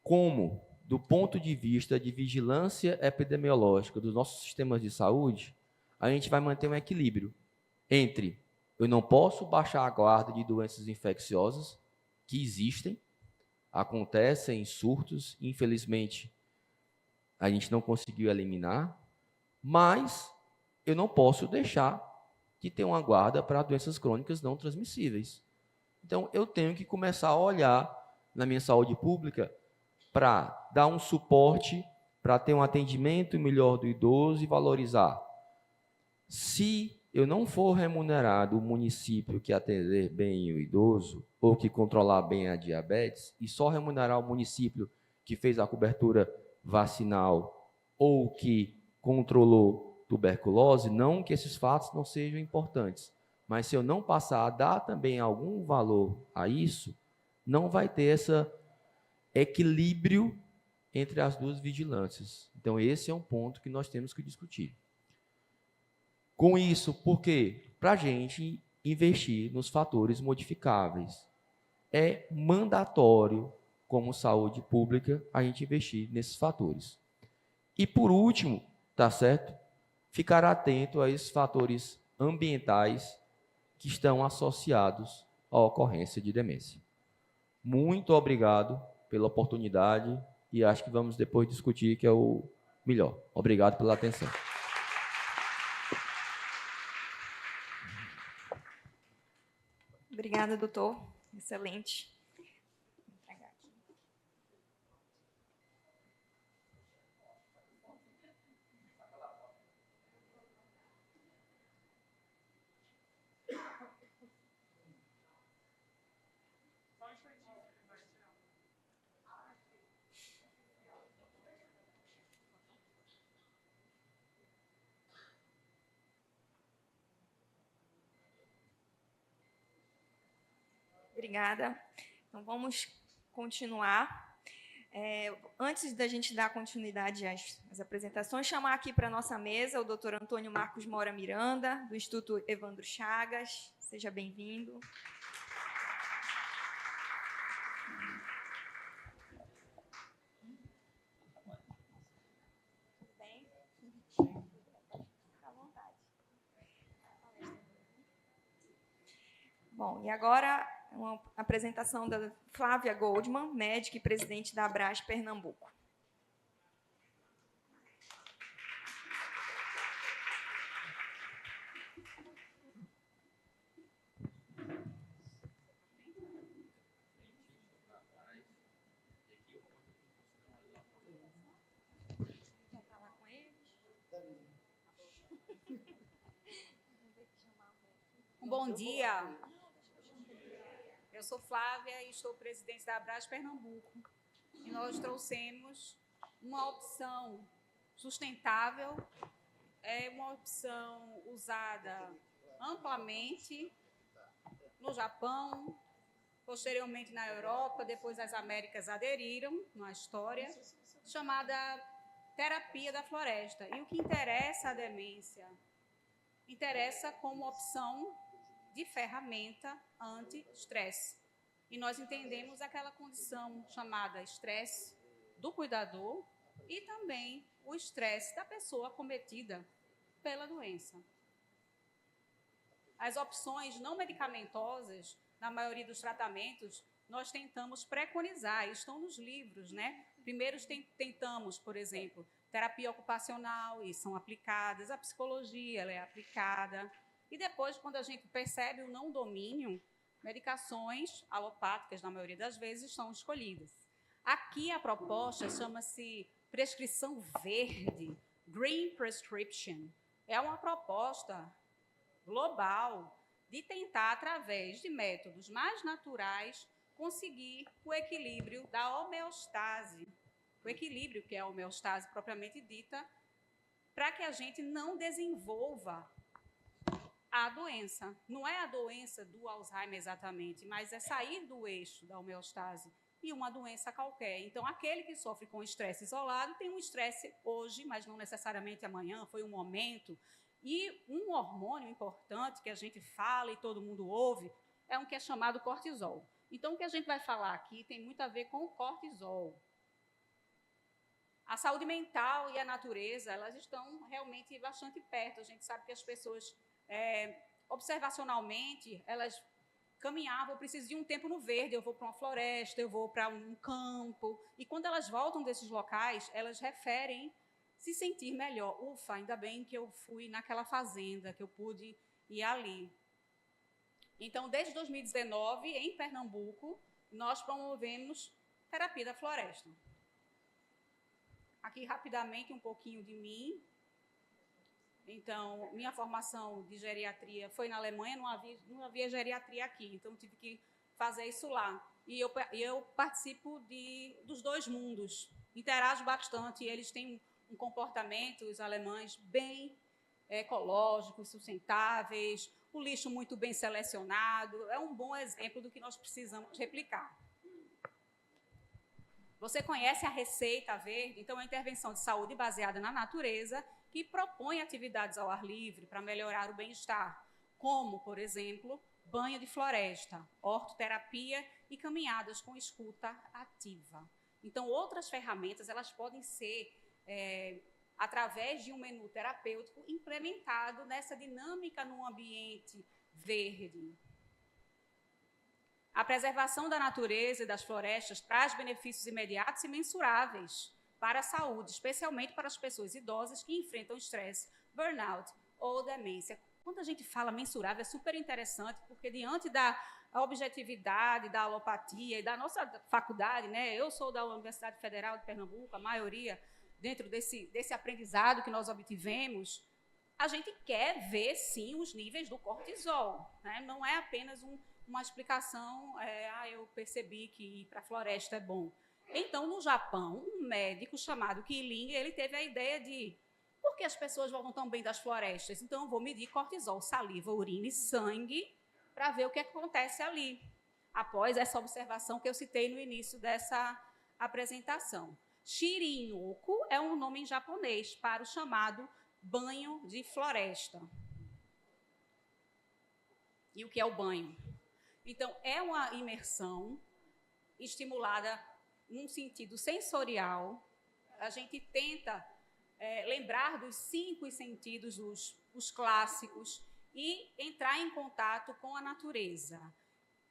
[SPEAKER 3] Como, do ponto de vista de vigilância epidemiológica dos nossos sistemas de saúde, a gente vai manter um equilíbrio entre eu não posso baixar a guarda de doenças infecciosas que existem, acontecem surtos, infelizmente a gente não conseguiu eliminar, mas eu não posso deixar de ter uma guarda para doenças crônicas não transmissíveis. Então, eu tenho que começar a olhar na minha saúde pública para dar um suporte, para ter um atendimento melhor do idoso e valorizar. Se eu não for remunerado o município que atender bem o idoso, ou que controlar bem a diabetes, e só remunerar o município que fez a cobertura vacinal ou que controlou tuberculose, não que esses fatos não sejam importantes, mas se eu não passar a dar também algum valor a isso, não vai ter esse equilíbrio entre as duas vigilâncias. Então, esse é um ponto que nós temos que discutir. Com isso, por quê? Para a gente investir nos fatores modificáveis. É mandatório, como saúde pública, a gente investir nesses fatores. E, por último, tá certo? Ficar atento a esses fatores ambientais que estão associados à ocorrência de demência. Muito obrigado pela oportunidade e acho que vamos depois discutir, que é o melhor. Obrigado pela atenção.
[SPEAKER 1] Obrigada, doutor. Excelente. Obrigada. Então, vamos continuar. Antes da gente dar continuidade às apresentações, chamar aqui para a nossa mesa o doutor Antônio Marcos Mora Miranda, do Instituto Evandro Chagas. Seja bem-vindo. Tudo bem? Fica à vontade. Bom, e agora uma apresentação da Flávia Goldman, médica e presidente da Abras Pernambuco.
[SPEAKER 4] Bom dia. Eu sou Flávia e estou presidente da Abras Pernambuco. E nós trouxemos uma opção sustentável, é uma opção usada amplamente no Japão, posteriormente na Europa, depois as Américas aderiram na história, chamada terapia da floresta. E o que interessa à demência? Interessa como opção de ferramenta anti-estresse. E nós entendemos aquela condição chamada estresse do cuidador e também o estresse da pessoa acometida pela doença. As opções não medicamentosas, na maioria dos tratamentos, nós tentamos preconizar, estão nos livros, né? Primeiro tentamos, por exemplo, terapia ocupacional, e são aplicadas, a psicologia ela é aplicada, e depois, quando a gente percebe o não domínio, medicações alopáticas, na maioria das vezes, são escolhidas. Aqui a proposta chama-se prescrição verde, Green Prescription. É uma proposta global de tentar, através de métodos mais naturais, conseguir o equilíbrio da homeostase, o equilíbrio que é a homeostase propriamente dita, para que a gente não desenvolva a doença. Não é a doença do Alzheimer exatamente, mas é sair do eixo da homeostase e uma doença qualquer. Então, aquele que sofre com estresse isolado tem um estresse hoje, mas não necessariamente amanhã, foi um momento. E um hormônio importante que a gente fala e todo mundo ouve é um que é chamado cortisol. Então, o que a gente vai falar aqui tem muito a ver com o cortisol. A saúde mental e a natureza, elas estão realmente bastante perto. A gente sabe que as pessoas, observacionalmente, elas caminhavam, eu preciso de um tempo no verde, eu vou para uma floresta, eu vou para um campo. E quando elas voltam desses locais, elas referem se sentir melhor. Ufa, ainda bem que eu fui naquela fazenda, que eu pude ir ali. Então, desde 2019, em Pernambuco, nós promovemos terapia da floresta. Aqui, rapidamente, um pouquinho de mim. Então, minha formação de geriatria foi na Alemanha, não havia geriatria aqui, então tive que fazer isso lá. E eu participo dos dois mundos, interajo bastante, eles têm um comportamento, os alemães, bem ecológicos, sustentáveis, o lixo muito bem selecionado, é um bom exemplo do que nós precisamos replicar. Você conhece a Receita Verde? Então, é uma intervenção de saúde baseada na natureza que propõe atividades ao ar livre para melhorar o bem-estar, como, por exemplo, banho de floresta, hortoterapia e caminhadas com escuta ativa. Então, outras ferramentas elas podem ser, através de um menu terapêutico, implementado nessa dinâmica num ambiente verde. A preservação da natureza e das florestas traz benefícios imediatos e mensuráveis para a saúde, especialmente para as pessoas idosas que enfrentam estresse, burnout ou demência. Quando a gente fala mensurável, é super interessante, porque diante da objetividade, da alopatia e da nossa faculdade, né? Eu sou da Universidade Federal de Pernambuco, a maioria dentro desse aprendizado que nós obtivemos, a gente quer ver, sim, os níveis do cortisol, né? Não é apenas uma explicação, eu percebi que ir para a floresta é bom. Então, no Japão, um médico chamado Killing, ele teve a ideia de por que as pessoas voltam tão bem das florestas? Então, eu vou medir cortisol, saliva, urina e sangue para ver o que acontece ali, após essa observação que eu citei no início dessa apresentação. Shirin-yoku é um nome em japonês para o chamado banho de floresta. E o que é o banho? Então, é uma imersão estimulada num sentido sensorial. A gente tenta lembrar dos 5 sentidos, os clássicos, e entrar em contato com a natureza.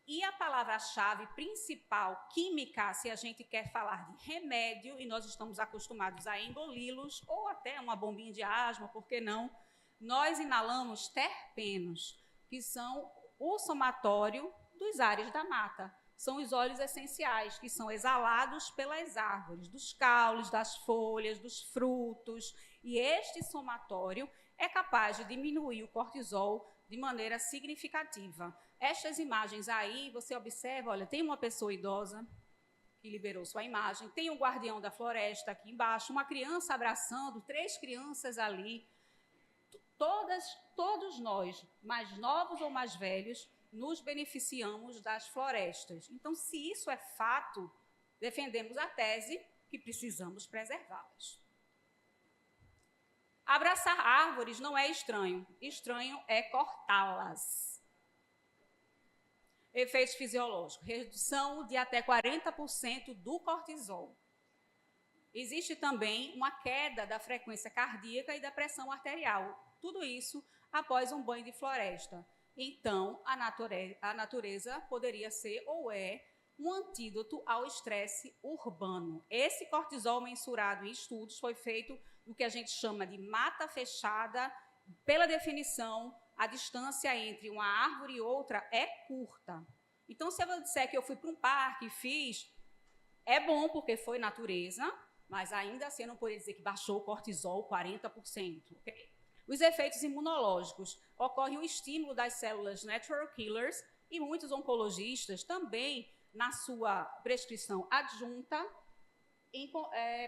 [SPEAKER 4] E a palavra-chave principal, química, se a gente quer falar de remédio, e nós estamos acostumados a engoli-los, ou até uma bombinha de asma, por que não? Nós inalamos terpenos, que são o somatório dos ares da mata. São os óleos essenciais que são exalados pelas árvores, dos caules, das folhas, dos frutos. E este somatório é capaz de diminuir o cortisol de maneira significativa. Estas imagens aí, você observa, olha, tem uma pessoa idosa que liberou sua imagem, tem um guardião da floresta aqui embaixo, uma criança abraçando, 3 crianças ali. Todos nós, mais novos ou mais velhos, nos beneficiamos das florestas. Então, se isso é fato, defendemos a tese que precisamos preservá-las. Abraçar árvores não é estranho. Estranho é cortá-las. Efeitos fisiológicos. Redução de até 40% do cortisol. Existe também uma queda da frequência cardíaca e da pressão arterial. Tudo isso após um banho de floresta. Então, a natureza poderia ser ou é um antídoto ao estresse urbano. Esse cortisol mensurado em estudos foi feito no que a gente chama de mata fechada. Pela definição, a distância entre uma árvore e outra é curta. Então, se eu disser que eu fui para um parque e fiz, é bom porque foi natureza, mas ainda assim eu não poderia dizer que baixou o cortisol 40%. Okay? Os efeitos imunológicos. Ocorre o estímulo das células natural killers e muitos oncologistas também, na sua prescrição adjunta,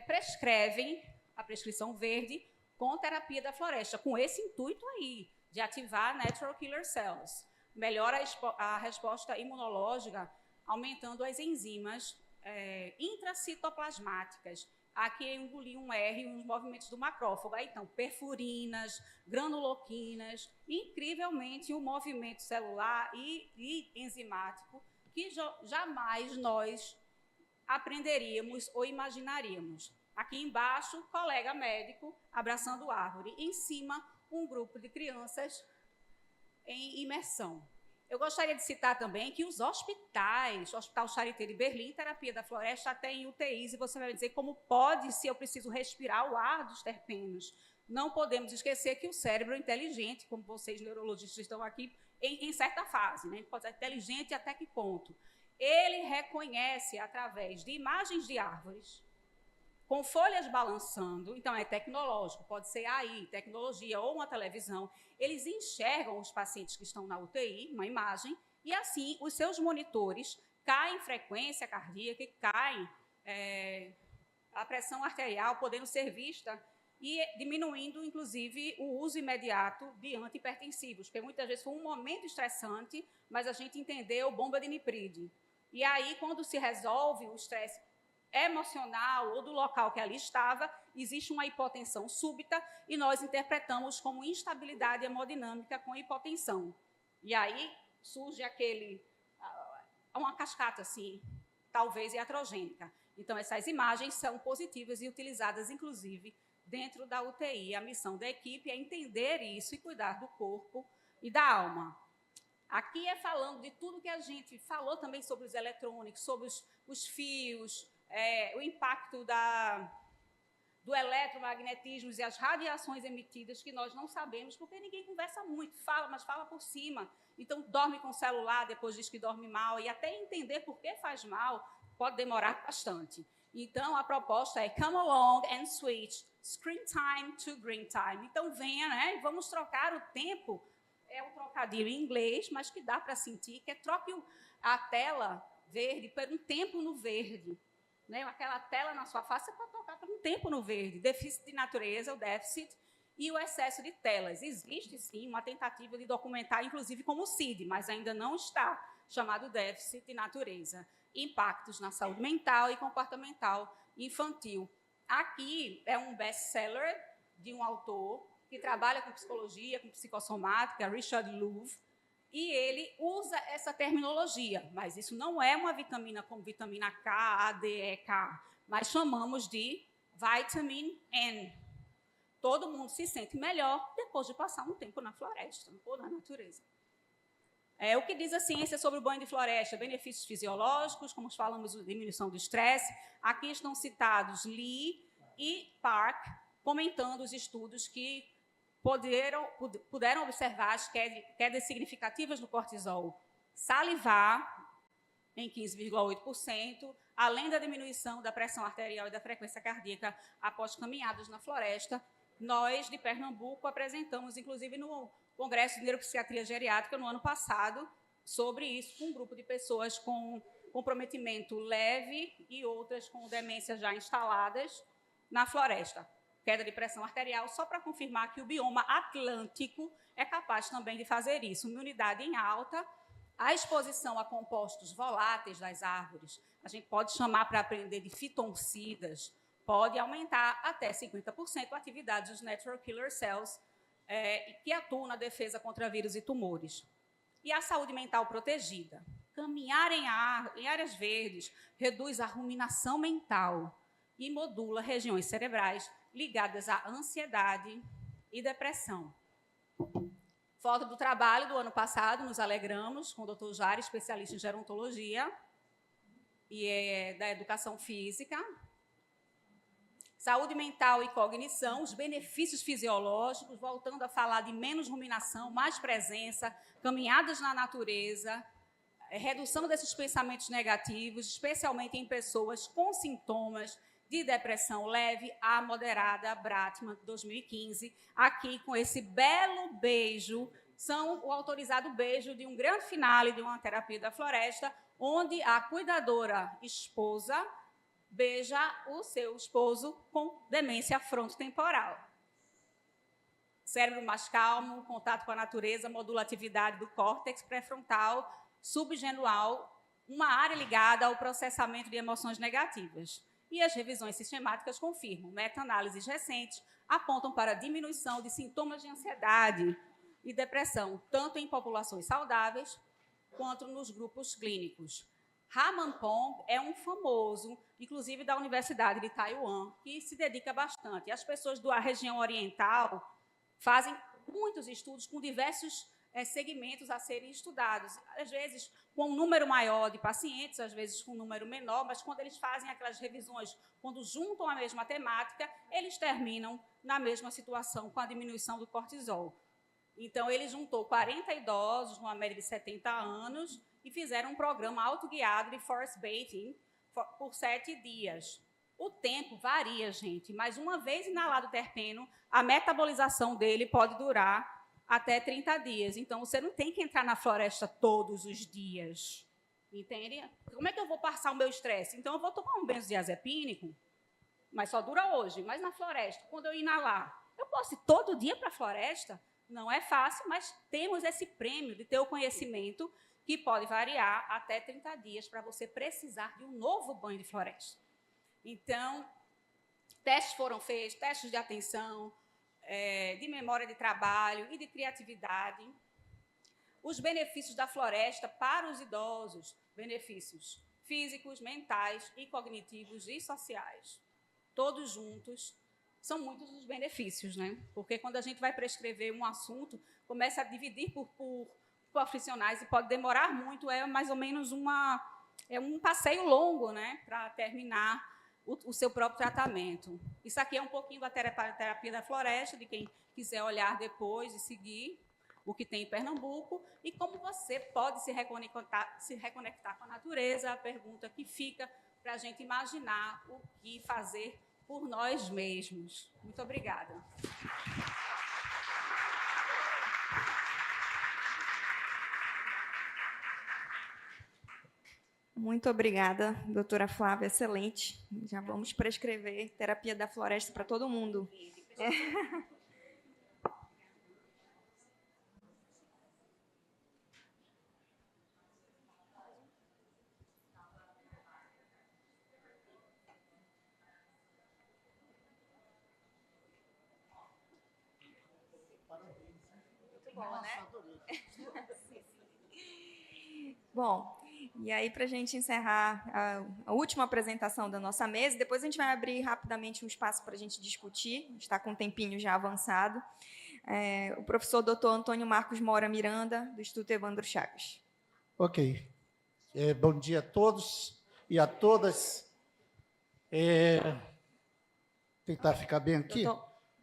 [SPEAKER 4] prescrevem a prescrição verde com terapia da floresta, com esse intuito aí, de ativar natural killer cells. Melhora a resposta imunológica, aumentando as enzimas intracitoplasmáticas. Aqui eu engoli um R, uns movimentos do macrófago. Aí, então, perfurinas, granuloquinas, incrivelmente um movimento celular e enzimático que jamais nós aprenderíamos ou imaginaríamos. Aqui embaixo, colega médico abraçando árvore. Em cima, um grupo de crianças em imersão. Eu gostaria de citar também que os hospitais, o Hospital Charité de Berlim, terapia da floresta, até em UTIs, e você vai dizer como pode, se eu preciso respirar o ar dos terpenos. Não podemos esquecer que o cérebro é inteligente, como vocês neurologistas estão aqui, em certa fase, né? Pode ser inteligente até que ponto? Ele reconhece, através de imagens de árvores, com folhas balançando, então é tecnológico, pode ser AI, tecnologia ou uma televisão, eles enxergam os pacientes que estão na UTI, uma imagem, e assim os seus monitores caem frequência cardíaca e caem a pressão arterial, podendo ser vista e diminuindo, inclusive, o uso imediato de antihipertensivos, porque muitas vezes foi um momento estressante, mas a gente entendeu bomba de nipride. E aí, quando se resolve o estresse emocional ou do local que ali estava, existe uma hipotensão súbita e nós interpretamos como instabilidade hemodinâmica com hipotensão. E aí surge uma cascata, assim, talvez iatrogênica. Então, essas imagens são positivas e utilizadas, inclusive, dentro da UTI. A missão da equipe é entender isso e cuidar do corpo e da alma. Aqui é falando de tudo que a gente falou também sobre os eletrônicos, sobre os fios, o impacto do eletromagnetismo e as radiações emitidas que nós não sabemos, porque ninguém conversa muito, fala, mas fala por cima. Então, dorme com o celular, depois diz que dorme mal, e até entender por que faz mal pode demorar bastante. Então, a proposta é come along and switch screen time to green time. Então, venha, né? Vamos trocar o tempo. É um trocadilho em inglês, mas que dá para sentir, que é troque a tela verde por um tempo no verde. Né? Aquela tela na sua face, você pode trocar por um tempo no verde. Déficit de natureza, o déficit, e o excesso de telas. Existe, sim, uma tentativa de documentar, inclusive como o CID, mas ainda não está, chamado déficit de natureza. Impactos na saúde mental e comportamental infantil. Aqui é um best-seller de um autor que trabalha com psicologia, com psicossomática, Richard Louv, e ele usa essa terminologia, mas isso não é uma vitamina como vitamina K, A, D, E, K, mas chamamos de vitamin N. Todo mundo se sente melhor depois de passar um tempo na floresta ou na natureza. O que diz a ciência sobre o banho de floresta? Benefícios fisiológicos, como falamos, diminuição do estresse. Aqui estão citados Lee e Park, comentando os estudos que puderam observar as quedas significativas no cortisol. Salivar, em 15,8%, além da diminuição da pressão arterial e da frequência cardíaca após caminhadas na floresta. Nós, de Pernambuco, apresentamos, inclusive, no congresso de neuropsiquiatria geriátrica no ano passado, sobre isso, com um grupo de pessoas com comprometimento leve e outras com demência já instaladas na floresta. Queda de pressão arterial, só para confirmar que o bioma atlântico é capaz também de fazer isso. Imunidade em alta, a exposição a compostos voláteis das árvores, a gente pode chamar para aprender de fitoncidas, pode aumentar até 50% a atividade dos natural killer cells, que atuam na defesa contra vírus e tumores. E a saúde mental protegida. Caminhar em áreas verdes reduz a ruminação mental e modula regiões cerebrais ligadas à ansiedade e depressão. Foto do trabalho do ano passado, nos alegramos, com o Dr. Jari, especialista em gerontologia e da educação física. Saúde mental e cognição, os benefícios fisiológicos, voltando a falar de menos ruminação, mais presença, caminhadas na natureza, redução desses pensamentos negativos, especialmente em pessoas com sintomas de depressão leve a moderada, Bratman, 2015, aqui com esse belo beijo, são o autorizado beijo de um grande finale de uma terapia da floresta, onde a cuidadora esposa beija o seu esposo com demência frontotemporal. Cérebro mais calmo, contato com a natureza, modula a atividade do córtex pré-frontal, subgenual, uma área ligada ao processamento de emoções negativas. E as revisões sistemáticas confirmam, meta-análises recentes apontam para a diminuição de sintomas de ansiedade e depressão, tanto em populações saudáveis quanto nos grupos clínicos. Ramampong é um famoso, inclusive da Universidade de Taiwan, que se dedica bastante. As pessoas da região oriental fazem muitos estudos com diversos segmentos a serem estudados, às vezes com um número maior de pacientes, às vezes com um número menor, mas quando eles fazem aquelas revisões, quando juntam a mesma temática, eles terminam na mesma situação, com a diminuição do cortisol. Então, ele juntou 40 idosos, numa média de 70 anos, e fizeram um programa autoguiado de force baiting por 7 dias. O tempo varia, gente, mas uma vez inalado o terpeno, a metabolização dele pode durar até 30 dias. Então, você não tem que entrar na floresta todos os dias. Entende? Como é que eu vou passar o meu estresse? Então, eu vou tomar um benzodiazepínico, mas só dura hoje. Mas na floresta, quando eu inalar, eu posso ir todo dia para a floresta? Não é fácil, mas temos esse prêmio de ter o conhecimento que pode variar até 30 dias para você precisar de um novo banho de floresta. Então, testes foram feitos, testes de atenção, de memória de trabalho e de criatividade. Os benefícios da floresta para os idosos, benefícios físicos, mentais e cognitivos e sociais. Todos juntos, são muitos os benefícios, né? Porque quando a gente vai prescrever um assunto, começa a dividir por profissionais e pode demorar muito, é mais ou menos um passeio longo, né? Para terminar o seu próprio tratamento. Isso aqui é um pouquinho da terapia da floresta, de quem quiser olhar depois e seguir o que tem em Pernambuco, e como você pode se reconectar com a natureza, a pergunta que fica para a gente imaginar o que fazer por nós mesmos. Muito obrigada.
[SPEAKER 1] Muito obrigada, doutora Flávia, excelente. Já vamos prescrever terapia da floresta para todo mundo. Muito bom, né? Bom, e aí, para a gente encerrar a última apresentação da nossa mesa, depois a gente vai abrir rapidamente um espaço para a gente discutir, a gente está com um tempinho já avançado. O professor Dr. Antônio Marcos Mora Miranda, do Instituto Evandro Chagas.
[SPEAKER 5] Ok. Bom dia a todos e a todas. Tentar ficar bem aqui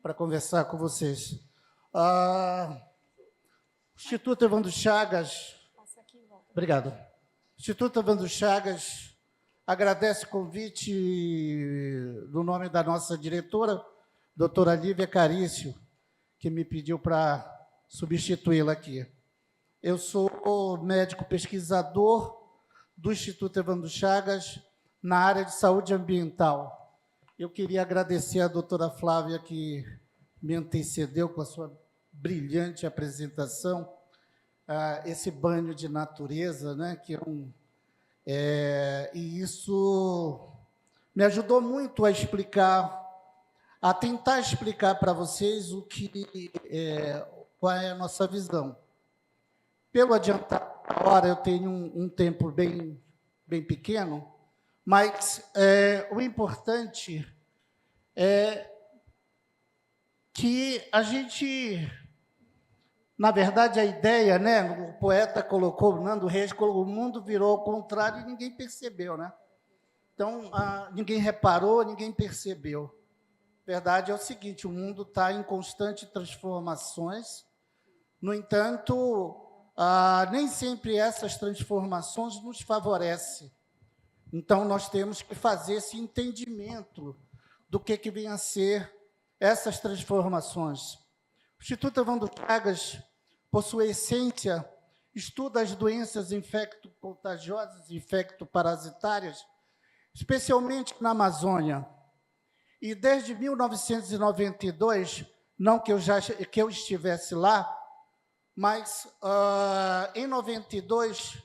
[SPEAKER 5] para conversar com vocês. Instituto Evandro Chagas. Obrigado. Instituto Evandro Chagas agradece o convite no nome da nossa diretora, doutora Lívia Carício, que me pediu para substituí-la aqui. Eu sou médico pesquisador do Instituto Evandro Chagas na área de saúde ambiental. Eu queria agradecer à doutora Flávia, que me antecedeu com a sua brilhante apresentação, esse banho de natureza, né, que e isso me ajudou muito a explicar, a tentar explicar para vocês qual é a nossa visão. Pelo adiantar a hora, eu tenho um tempo bem pequeno, mas o importante é que a gente, na verdade, a ideia, né, o poeta colocou, Nando Reis colocou, o mundo virou ao contrário e ninguém percebeu, né? Então, ninguém reparou, ninguém percebeu. A verdade é o seguinte, o mundo está em constante transformações, no entanto, nem sempre essas transformações nos favorecem. Então, nós temos que fazer esse entendimento do que vem a ser essas transformações. O Instituto Evandro Chagas, por sua essência, estuda as doenças infecto-contagiosas e infecto-parasitárias, especialmente na Amazônia. E desde 1992, não que eu estivesse lá, mas em 92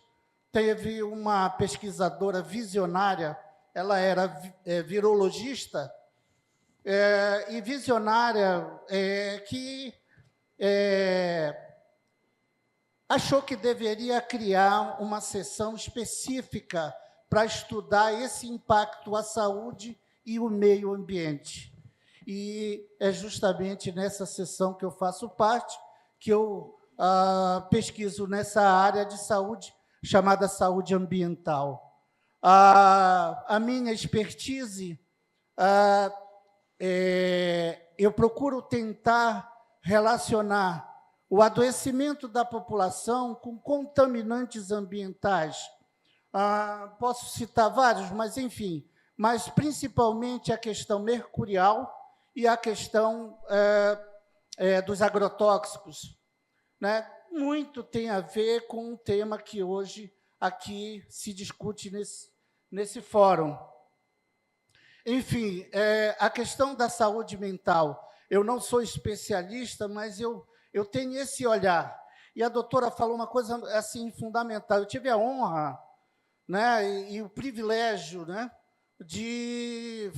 [SPEAKER 5] teve uma pesquisadora visionária, ela era virologista, e visionária que achou que deveria criar uma seção específica para estudar esse impacto à saúde e o meio ambiente. E é justamente nessa seção que eu faço parte, que eu pesquiso nessa área de saúde, chamada saúde ambiental. A minha expertise, eu procuro tentar relacionar o adoecimento da população com contaminantes ambientais. Posso citar vários, mas, enfim, mas principalmente a questão mercurial e a questão dos agrotóxicos, né? Muito tem a ver com um tema que hoje aqui se discute nesse fórum. Enfim, a questão da saúde mental. Eu não sou especialista, mas eu tenho esse olhar. E a doutora falou uma coisa assim fundamental. Eu tive a honra, né, e o privilégio, né, de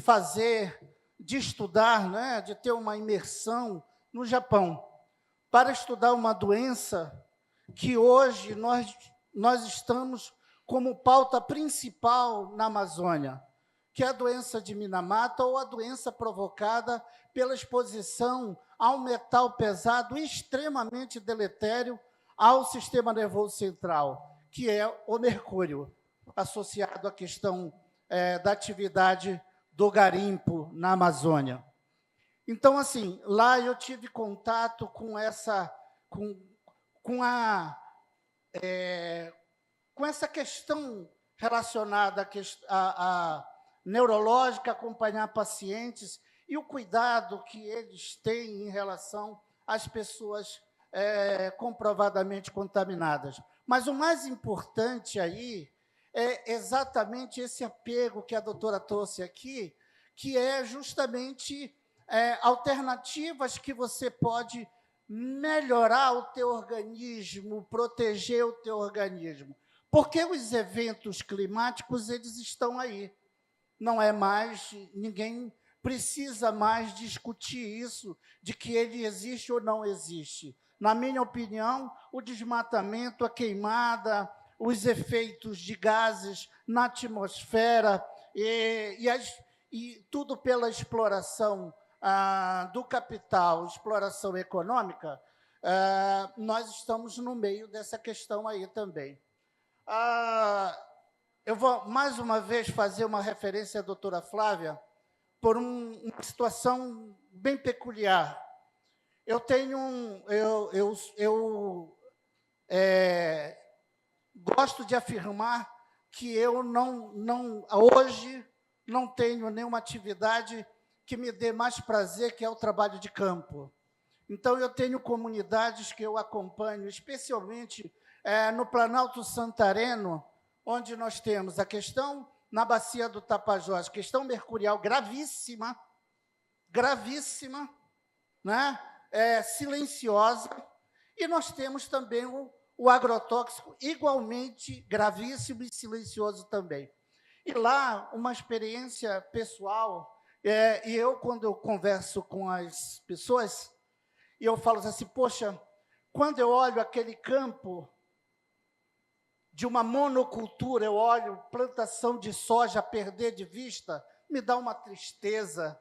[SPEAKER 5] estudar, né, de ter uma imersão no Japão, para estudar uma doença que hoje nós estamos como pauta principal na Amazônia, que é a doença de Minamata, ou a doença provocada pela exposição a um metal pesado extremamente deletério ao sistema nervoso central, que é o mercúrio, associado à questão da atividade do garimpo na Amazônia. Então, assim, lá eu tive contato com essa questão relacionada à neurológica, acompanhar pacientes e o cuidado que eles têm em relação às pessoas comprovadamente contaminadas. Mas o mais importante aí é exatamente esse apego que a doutora trouxe aqui, que é justamente alternativas que você pode melhorar o teu organismo, proteger o teu organismo. Porque os eventos climáticos, eles estão aí. Não é mais, ninguém precisa mais discutir isso, de que ele existe ou não existe. Na minha opinião, o desmatamento, a queimada, os efeitos de gases na atmosfera e tudo pela exploração do capital, exploração econômica, nós estamos no meio dessa questão aí também. Eu vou, mais uma vez, fazer uma referência à doutora Flávia por uma situação bem peculiar. Eu tenho gosto de afirmar que eu hoje não tenho nenhuma atividade que me dê mais prazer, que é o trabalho de campo. Então, eu tenho comunidades que eu acompanho, especialmente no Planalto Santareno, onde nós temos a questão na bacia do Tapajós, questão mercurial gravíssima, gravíssima, né? Silenciosa, e nós temos também o agrotóxico igualmente gravíssimo e silencioso também. E lá, uma experiência pessoal, e eu, quando eu converso com as pessoas, e eu falo assim, poxa, quando eu olho aquele campo de uma monocultura, eu olho plantação de soja perder de vista, me dá uma tristeza.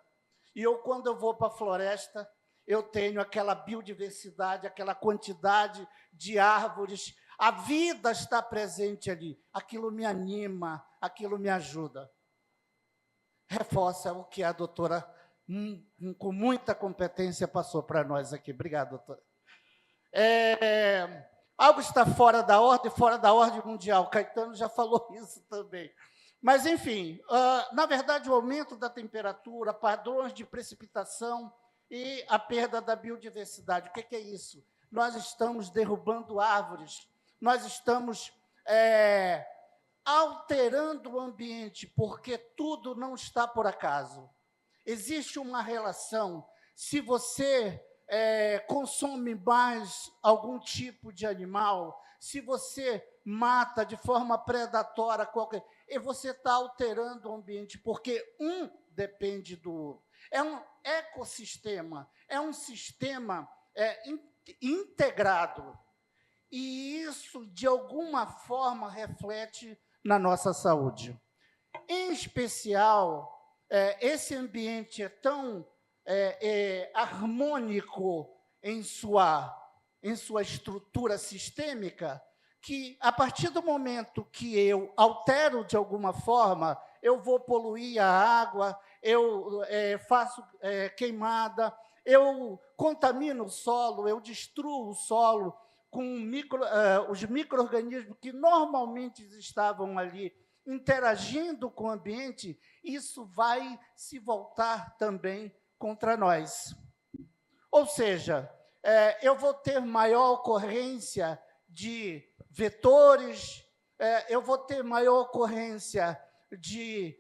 [SPEAKER 5] E eu, quando eu vou para a floresta, eu tenho aquela biodiversidade, aquela quantidade de árvores, a vida está presente ali. Aquilo me anima, aquilo me ajuda. Reforça o que a doutora, com muita competência, passou para nós aqui. Obrigado, doutora. Algo está fora da ordem mundial. Caetano já falou isso também. Mas, enfim, na verdade, o aumento da temperatura, padrões de precipitação e a perda da biodiversidade. O que é isso? Nós estamos derrubando árvores, nós estamos alterando o ambiente, porque tudo não está por acaso. Existe uma relação. Se você consome mais algum tipo de animal, se você mata de forma predatória e você está alterando o ambiente, porque um depende do outro. É um ecossistema, é um sistema integrado. E isso, de alguma forma, reflete na nossa saúde. Em especial, esse ambiente é tão harmônico em sua estrutura sistêmica, que, a partir do momento que eu altero de alguma forma, eu vou poluir a água, eu faço queimada, eu contamino o solo, eu destruo o solo com os micro-organismos que normalmente estavam ali interagindo com o ambiente, isso vai se voltar também contra nós. Ou seja, eu vou ter maior ocorrência de vetores, eu vou ter maior ocorrência de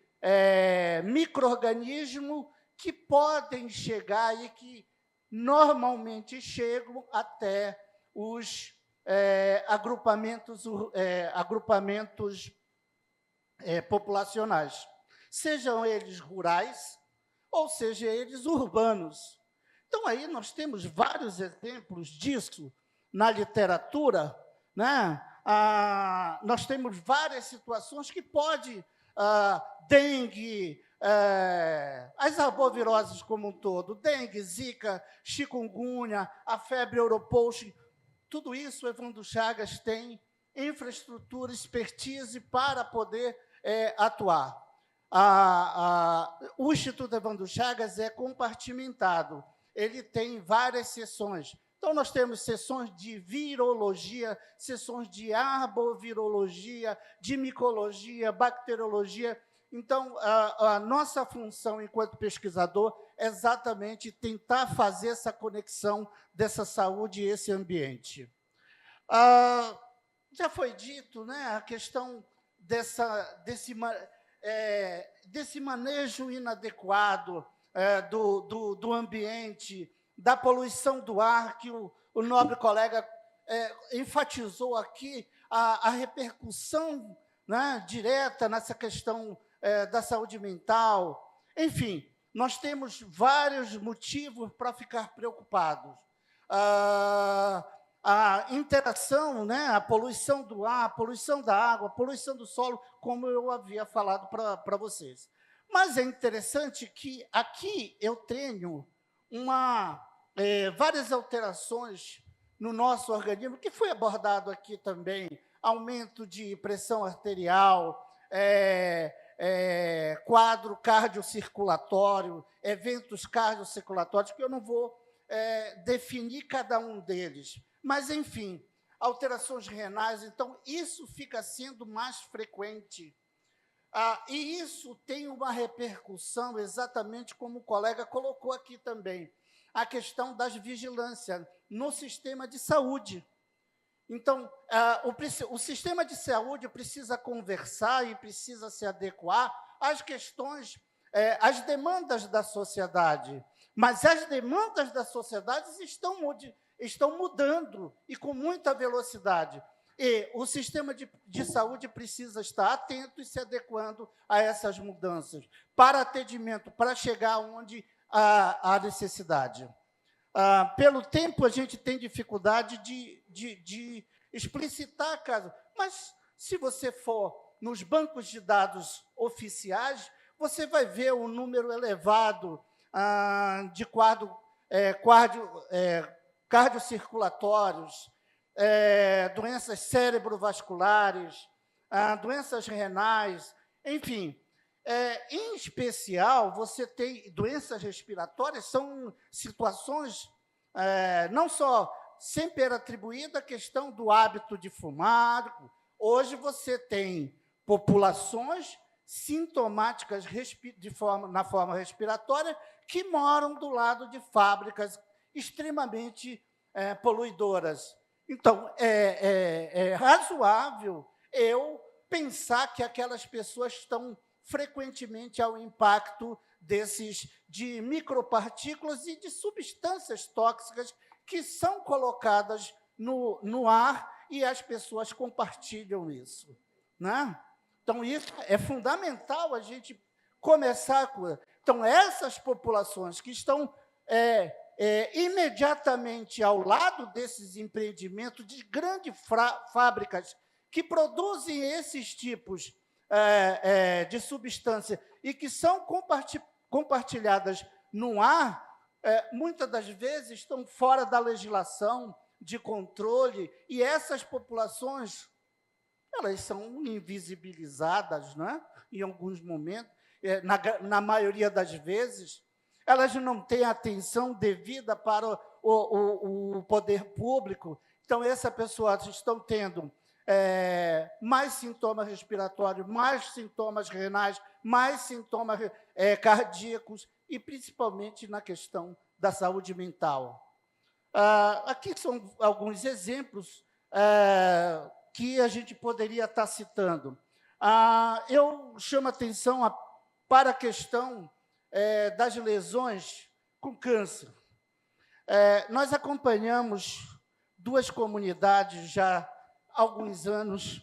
[SPEAKER 5] micro-organismos que podem chegar e que normalmente chegam até os agrupamentos populacionais, sejam eles rurais ou sejam eles urbanos. Então, aí nós temos vários exemplos disso na literatura, né? Nós temos várias situações que pode, dengue, as arboviroses como um todo, dengue, zika, chikungunya, a febre europost, tudo isso o Evandro Chagas tem infraestrutura, expertise para poder atuar. O Instituto Evandro Chagas é compartimentado, ele tem várias seções. Então, nós temos sessões de virologia, sessões de arbovirologia, de micologia, bacteriologia. Então, a nossa função enquanto pesquisador é exatamente tentar fazer essa conexão dessa saúde e esse ambiente. Já foi dito, né, a questão desse manejo inadequado do ambiente, da poluição do ar, que o nobre colega enfatizou aqui, a repercussão, né, direta nessa questão da saúde mental. Enfim, nós temos vários motivos para ficar preocupados. A interação, né, a poluição do ar, a poluição da água, a poluição do solo, como eu havia falado para vocês. Mas é interessante que aqui eu tenho várias alterações no nosso organismo, que foi abordado aqui também, aumento de pressão arterial, quadro cardiocirculatório, eventos cardiocirculatórios, que eu não vou definir cada um deles. Mas, enfim, alterações renais, então, isso fica sendo mais frequente. E isso tem uma repercussão, exatamente como o colega colocou aqui também. a questão das vigilâncias no sistema de saúde. Então, o sistema de saúde precisa conversar e precisa se adequar às questões, às demandas da sociedade. Mas as demandas da sociedade estão mudando e com muita velocidade. E o sistema de saúde precisa estar atento e se adequando a essas mudanças, para atendimento, para chegar onde há necessidade. Pelo tempo, a gente tem dificuldade de explicitar casos, mas, se você for nos bancos de dados oficiais, você vai ver um número elevado de cardiocirculatórios, doenças cerebrovasculares, doenças renais, enfim. Em especial, você tem doenças respiratórias, são situações não só sempre era atribuída a questão do hábito de fumar. Hoje você tem populações sintomáticas na forma respiratória que moram do lado de fábricas extremamente poluidoras. Então, é razoável eu pensar que aquelas pessoas estão frequentemente ao impacto de micropartículas e de substâncias tóxicas que são colocadas no ar e as pessoas compartilham isso, né? Então, isso é fundamental a gente começar com... Então, essas populações que estão imediatamente ao lado desses empreendimentos de grandes fábricas que produzem esses tipos de substância e que são compartilhadas no ar, muitas das vezes estão fora da legislação de controle, e essas populações elas são invisibilizadas, né? Em alguns momentos, na maioria das vezes, elas não têm atenção devida para o poder público. Então, essas pessoas estão tendo mais sintomas respiratórios, mais sintomas renais, mais sintomas cardíacos e, principalmente, na questão da saúde mental. Aqui são alguns exemplos que a gente poderia estar citando. Eu chamo a atenção para a questão das lesões com câncer. Nós acompanhamos duas comunidades já há alguns anos,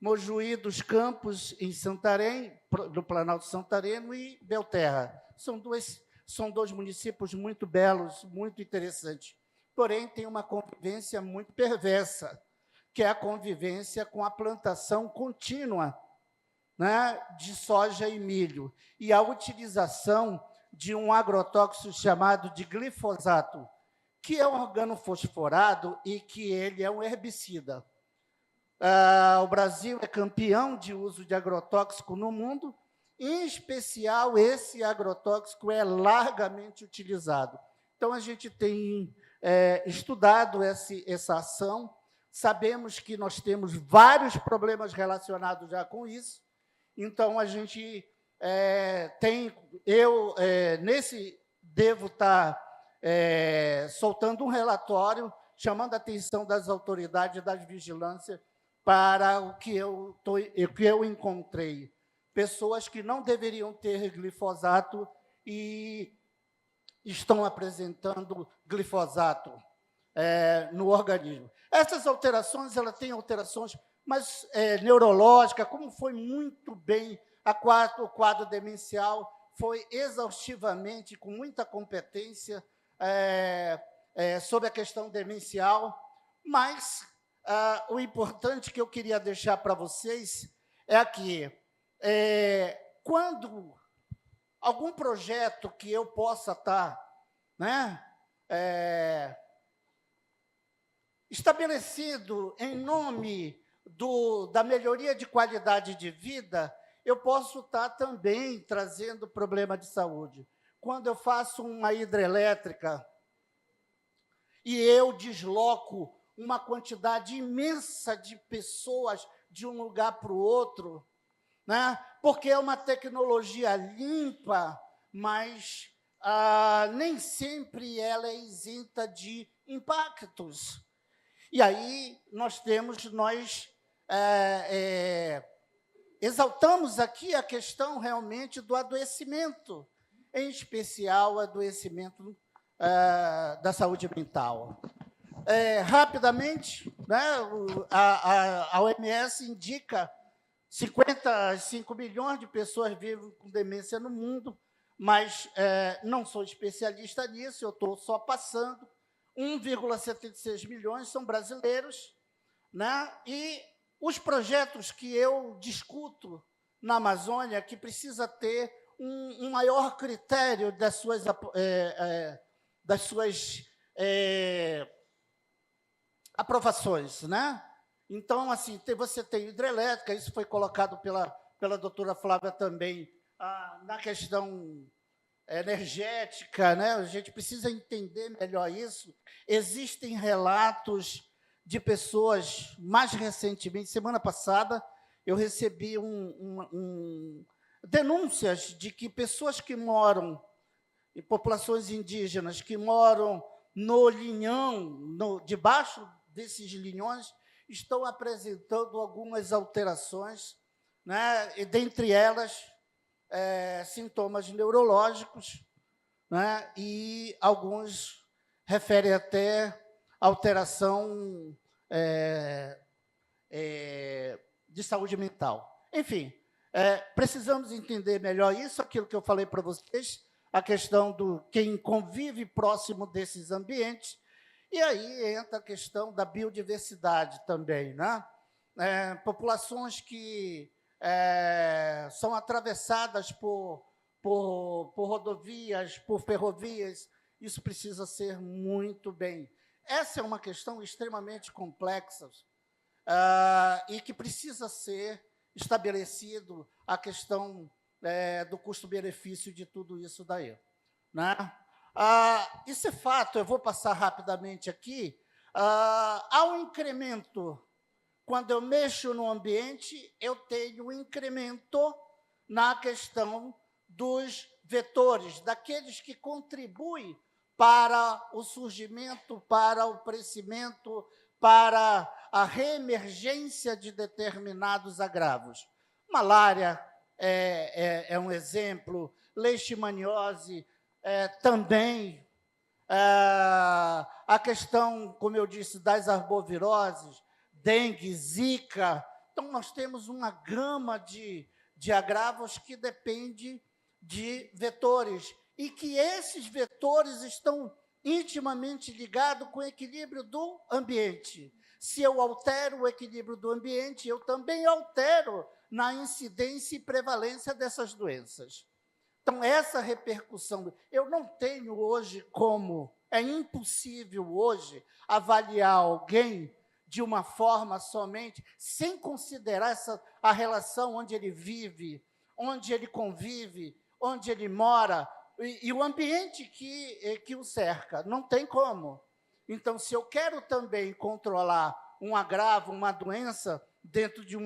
[SPEAKER 5] Mojuí dos Campos, em Santarém, no Planalto Santareno, e Belterra. São dois municípios muito belos, muito interessantes. Porém, tem uma convivência muito perversa, que é a convivência com a plantação contínua, né, de soja e milho, e a utilização de um agrotóxico chamado de glifosato, que é um organofosforado e que ele é um herbicida. O Brasil é campeão de uso de agrotóxico no mundo, em especial esse agrotóxico é largamente utilizado. Então, a gente tem estudado essa ação, sabemos que nós temos vários problemas relacionados já com isso, então a gente devo estar soltando um relatório chamando a atenção das autoridades das vigilâncias para o que eu encontrei. Pessoas que não deveriam ter glifosato e estão apresentando glifosato no organismo. Essas alterações, ela tem alterações mais neurológicas, como foi muito bem o quadro demencial, foi exaustivamente, com muita competência, sobre a questão demencial, mas o importante que eu queria deixar para vocês é que, quando algum projeto que eu possa estar, né, estabelecido em nome da melhoria de qualidade de vida, eu posso estar também trazendo problema de saúde. Quando eu faço uma hidrelétrica e eu desloco uma quantidade imensa de pessoas de um lugar para o outro, né? Porque é uma tecnologia limpa, mas nem sempre ela é isenta de impactos. E aí nós exaltamos aqui a questão realmente do adoecimento, em especial o adoecimento da saúde mental. Rapidamente, né, a OMS indica 55 milhões de pessoas vivem com demência no mundo, mas não sou especialista nisso, eu estou só passando. 1,76 milhões são brasileiros, né? E os projetos que eu discuto na Amazônia, que precisa ter um maior critério das suas aprovações, né? Então, assim, você tem hidrelétrica, isso foi colocado pela doutora Flávia também, na questão energética, né? A gente precisa entender melhor isso. Existem relatos de pessoas, mais recentemente, semana passada, eu recebi denúncias de que pessoas que moram, em populações indígenas, que moram no linhão, debaixo desses linhões, estão apresentando algumas alterações, né? E, dentre elas, sintomas neurológicos, né? E alguns referem até alteração de saúde mental. Enfim, precisamos entender melhor isso, aquilo que eu falei para vocês, a questão do quem convive próximo desses ambientes, e aí entra a questão da biodiversidade também, né? Populações que são atravessadas por rodovias, por ferrovias, isso precisa ser muito bem. Essa é uma questão extremamente complexa e que precisa ser estabelecido a questão do custo-benefício de tudo isso daí, né? Isso é fato, eu vou passar rapidamente aqui. Há um incremento. Quando eu mexo no ambiente, eu tenho um incremento na questão dos vetores, daqueles que contribuem para o surgimento, para o crescimento, para a reemergência de determinados agravos. Malária é um exemplo, leishmaniose também, a questão, como eu disse, das arboviroses, dengue, zika. Então, nós temos uma gama de agravos que depende de vetores, e que esses vetores estão intimamente ligados com o equilíbrio do ambiente. Se eu altero o equilíbrio do ambiente, eu também altero na incidência e prevalência dessas doenças. Então, essa repercussão, eu não tenho hoje como, é impossível hoje avaliar alguém de uma forma somente, sem considerar a relação onde ele vive, onde ele convive, onde ele mora, e o ambiente que o cerca. Não tem como. Então, se eu quero também controlar um agravo, uma doença dentro de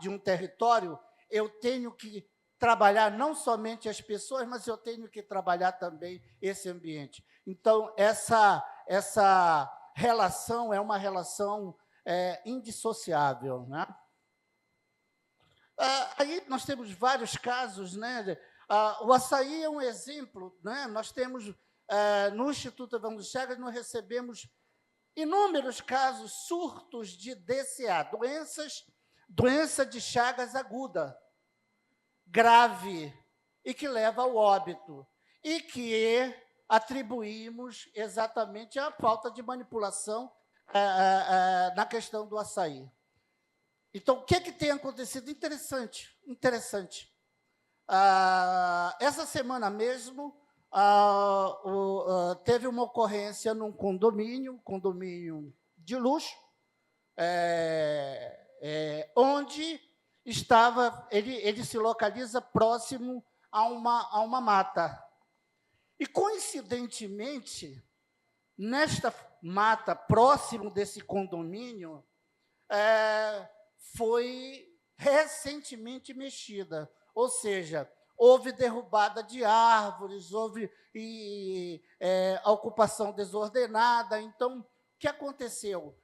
[SPEAKER 5] um território, eu tenho que trabalhar não somente as pessoas, mas eu tenho que trabalhar também esse ambiente. Então, essa relação é uma relação indissociável, né? Aí nós temos vários casos, né? O açaí é um exemplo, né? Nós temos, no Instituto Evandro Chagas, nós recebemos inúmeros casos, surtos de DCA, doença de Chagas aguda, grave, e que leva ao óbito, e que atribuímos exatamente à falta de manipulação na questão do açaí. Então, o que tem acontecido? Interessante. Essa semana mesmo, teve uma ocorrência num condomínio de luxo, onde estava, ele se localiza próximo a uma mata. E, coincidentemente, nesta mata, próximo desse condomínio, foi recentemente mexida. Ou seja, houve derrubada de árvores, houve a ocupação desordenada. Então, o que aconteceu?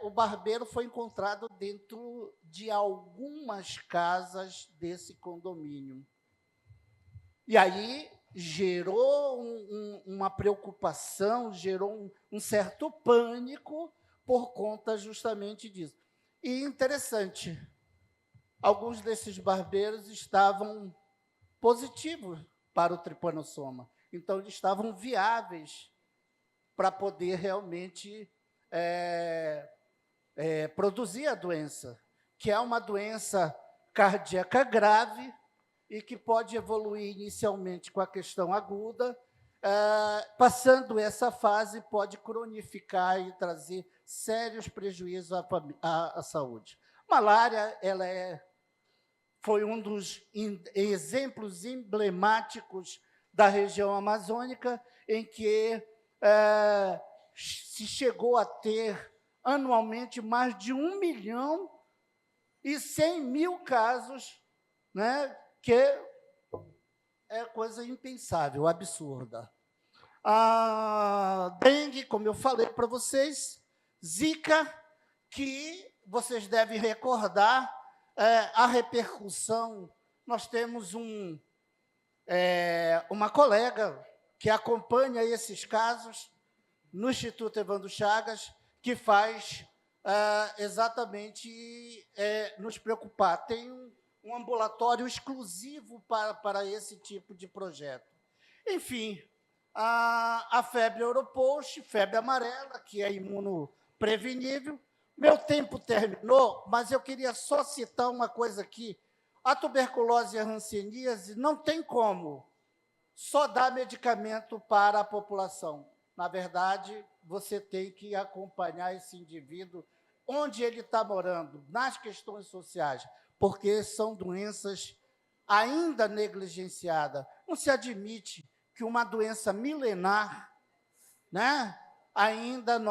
[SPEAKER 5] O barbeiro foi encontrado dentro de algumas casas desse condomínio. E aí gerou uma preocupação, gerou um certo pânico por conta justamente disso. E interessante, alguns desses barbeiros estavam positivos para o tripanossoma. Então, eles estavam viáveis para poder realmente produzir a doença, que é uma doença cardíaca grave e que pode evoluir inicialmente com a questão aguda, passando essa fase, pode cronificar e trazer sérios prejuízos à saúde. Malária, foi um dos exemplos emblemáticos da região amazônica, em que se chegou a ter anualmente mais de 1.100.000 casos, né, que é coisa impensável, absurda. A dengue, como eu falei para vocês, Zika, que vocês devem recordar, a repercussão. Nós temos uma colega que acompanha esses casos no Instituto Evandro Chagas, que faz exatamente nos preocupar. Tem um ambulatório exclusivo para esse tipo de projeto. Enfim, a febre Europost, febre amarela, que é imunoprevenível. Meu tempo terminou, mas eu queria só citar uma coisa aqui. A tuberculose e a hanseníase não tem como só dar medicamento para a população. Na verdade, você tem que acompanhar esse indivíduo onde ele está morando, nas questões sociais, porque são doenças ainda negligenciadas. Não se admite que uma doença milenar, né, ainda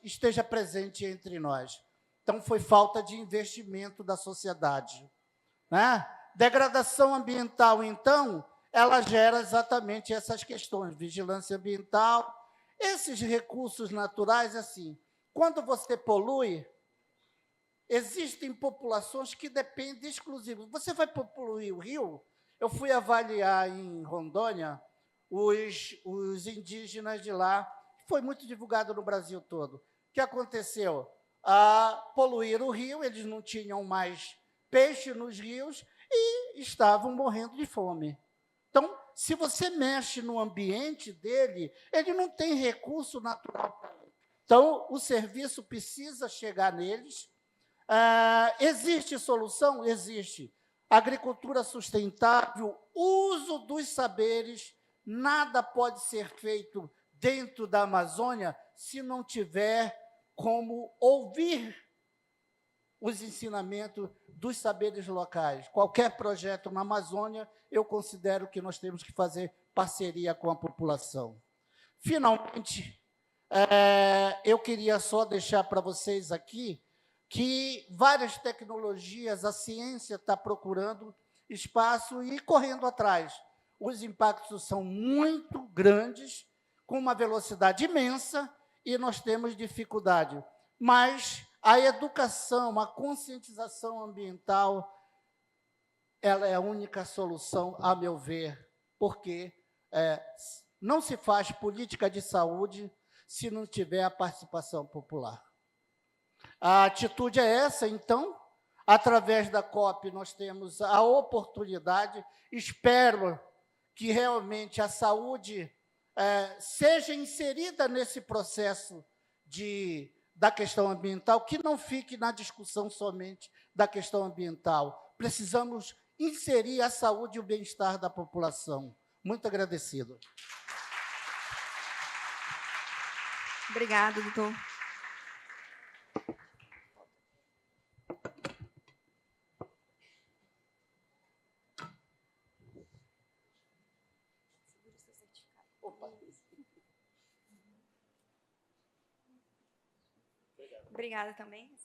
[SPEAKER 5] esteja presente entre nós. Então, foi falta de investimento da sociedade, né? Degradação ambiental, então, ela gera exatamente essas questões, vigilância ambiental, esses recursos naturais, assim, quando você polui, existem populações que dependem exclusivamente. Você vai poluir o rio? Eu fui avaliar em Rondônia os indígenas de lá, foi muito divulgado no Brasil todo. O que aconteceu? Poluir o rio, eles não tinham mais peixe nos rios e estavam morrendo de fome. Então, se você mexe no ambiente dele, ele não tem recurso natural. Então, o serviço precisa chegar neles. Existe solução? Existe. Agricultura sustentável, uso dos saberes, nada pode ser feito dentro da Amazônia se não tiver como ouvir os ensinamentos dos saberes locais. Qualquer projeto na Amazônia, eu considero que nós temos que fazer parceria com a população. Finalmente, eu queria só deixar para vocês aqui que várias tecnologias, a ciência está procurando espaço e correndo atrás. Os impactos são muito grandes, com uma velocidade imensa, e nós temos dificuldade. Mas a educação, a conscientização ambiental, ela é a única solução, a meu ver, porque não se faz política de saúde se não tiver a participação popular. A atitude é essa, então, através da COP nós temos a oportunidade, espero que realmente a saúde seja inserida nesse processo da questão ambiental, que não fique na discussão somente da questão ambiental. Precisamos inserir a saúde e o bem-estar da população. Muito agradecido.
[SPEAKER 1] Obrigada, doutor. Obrigada também.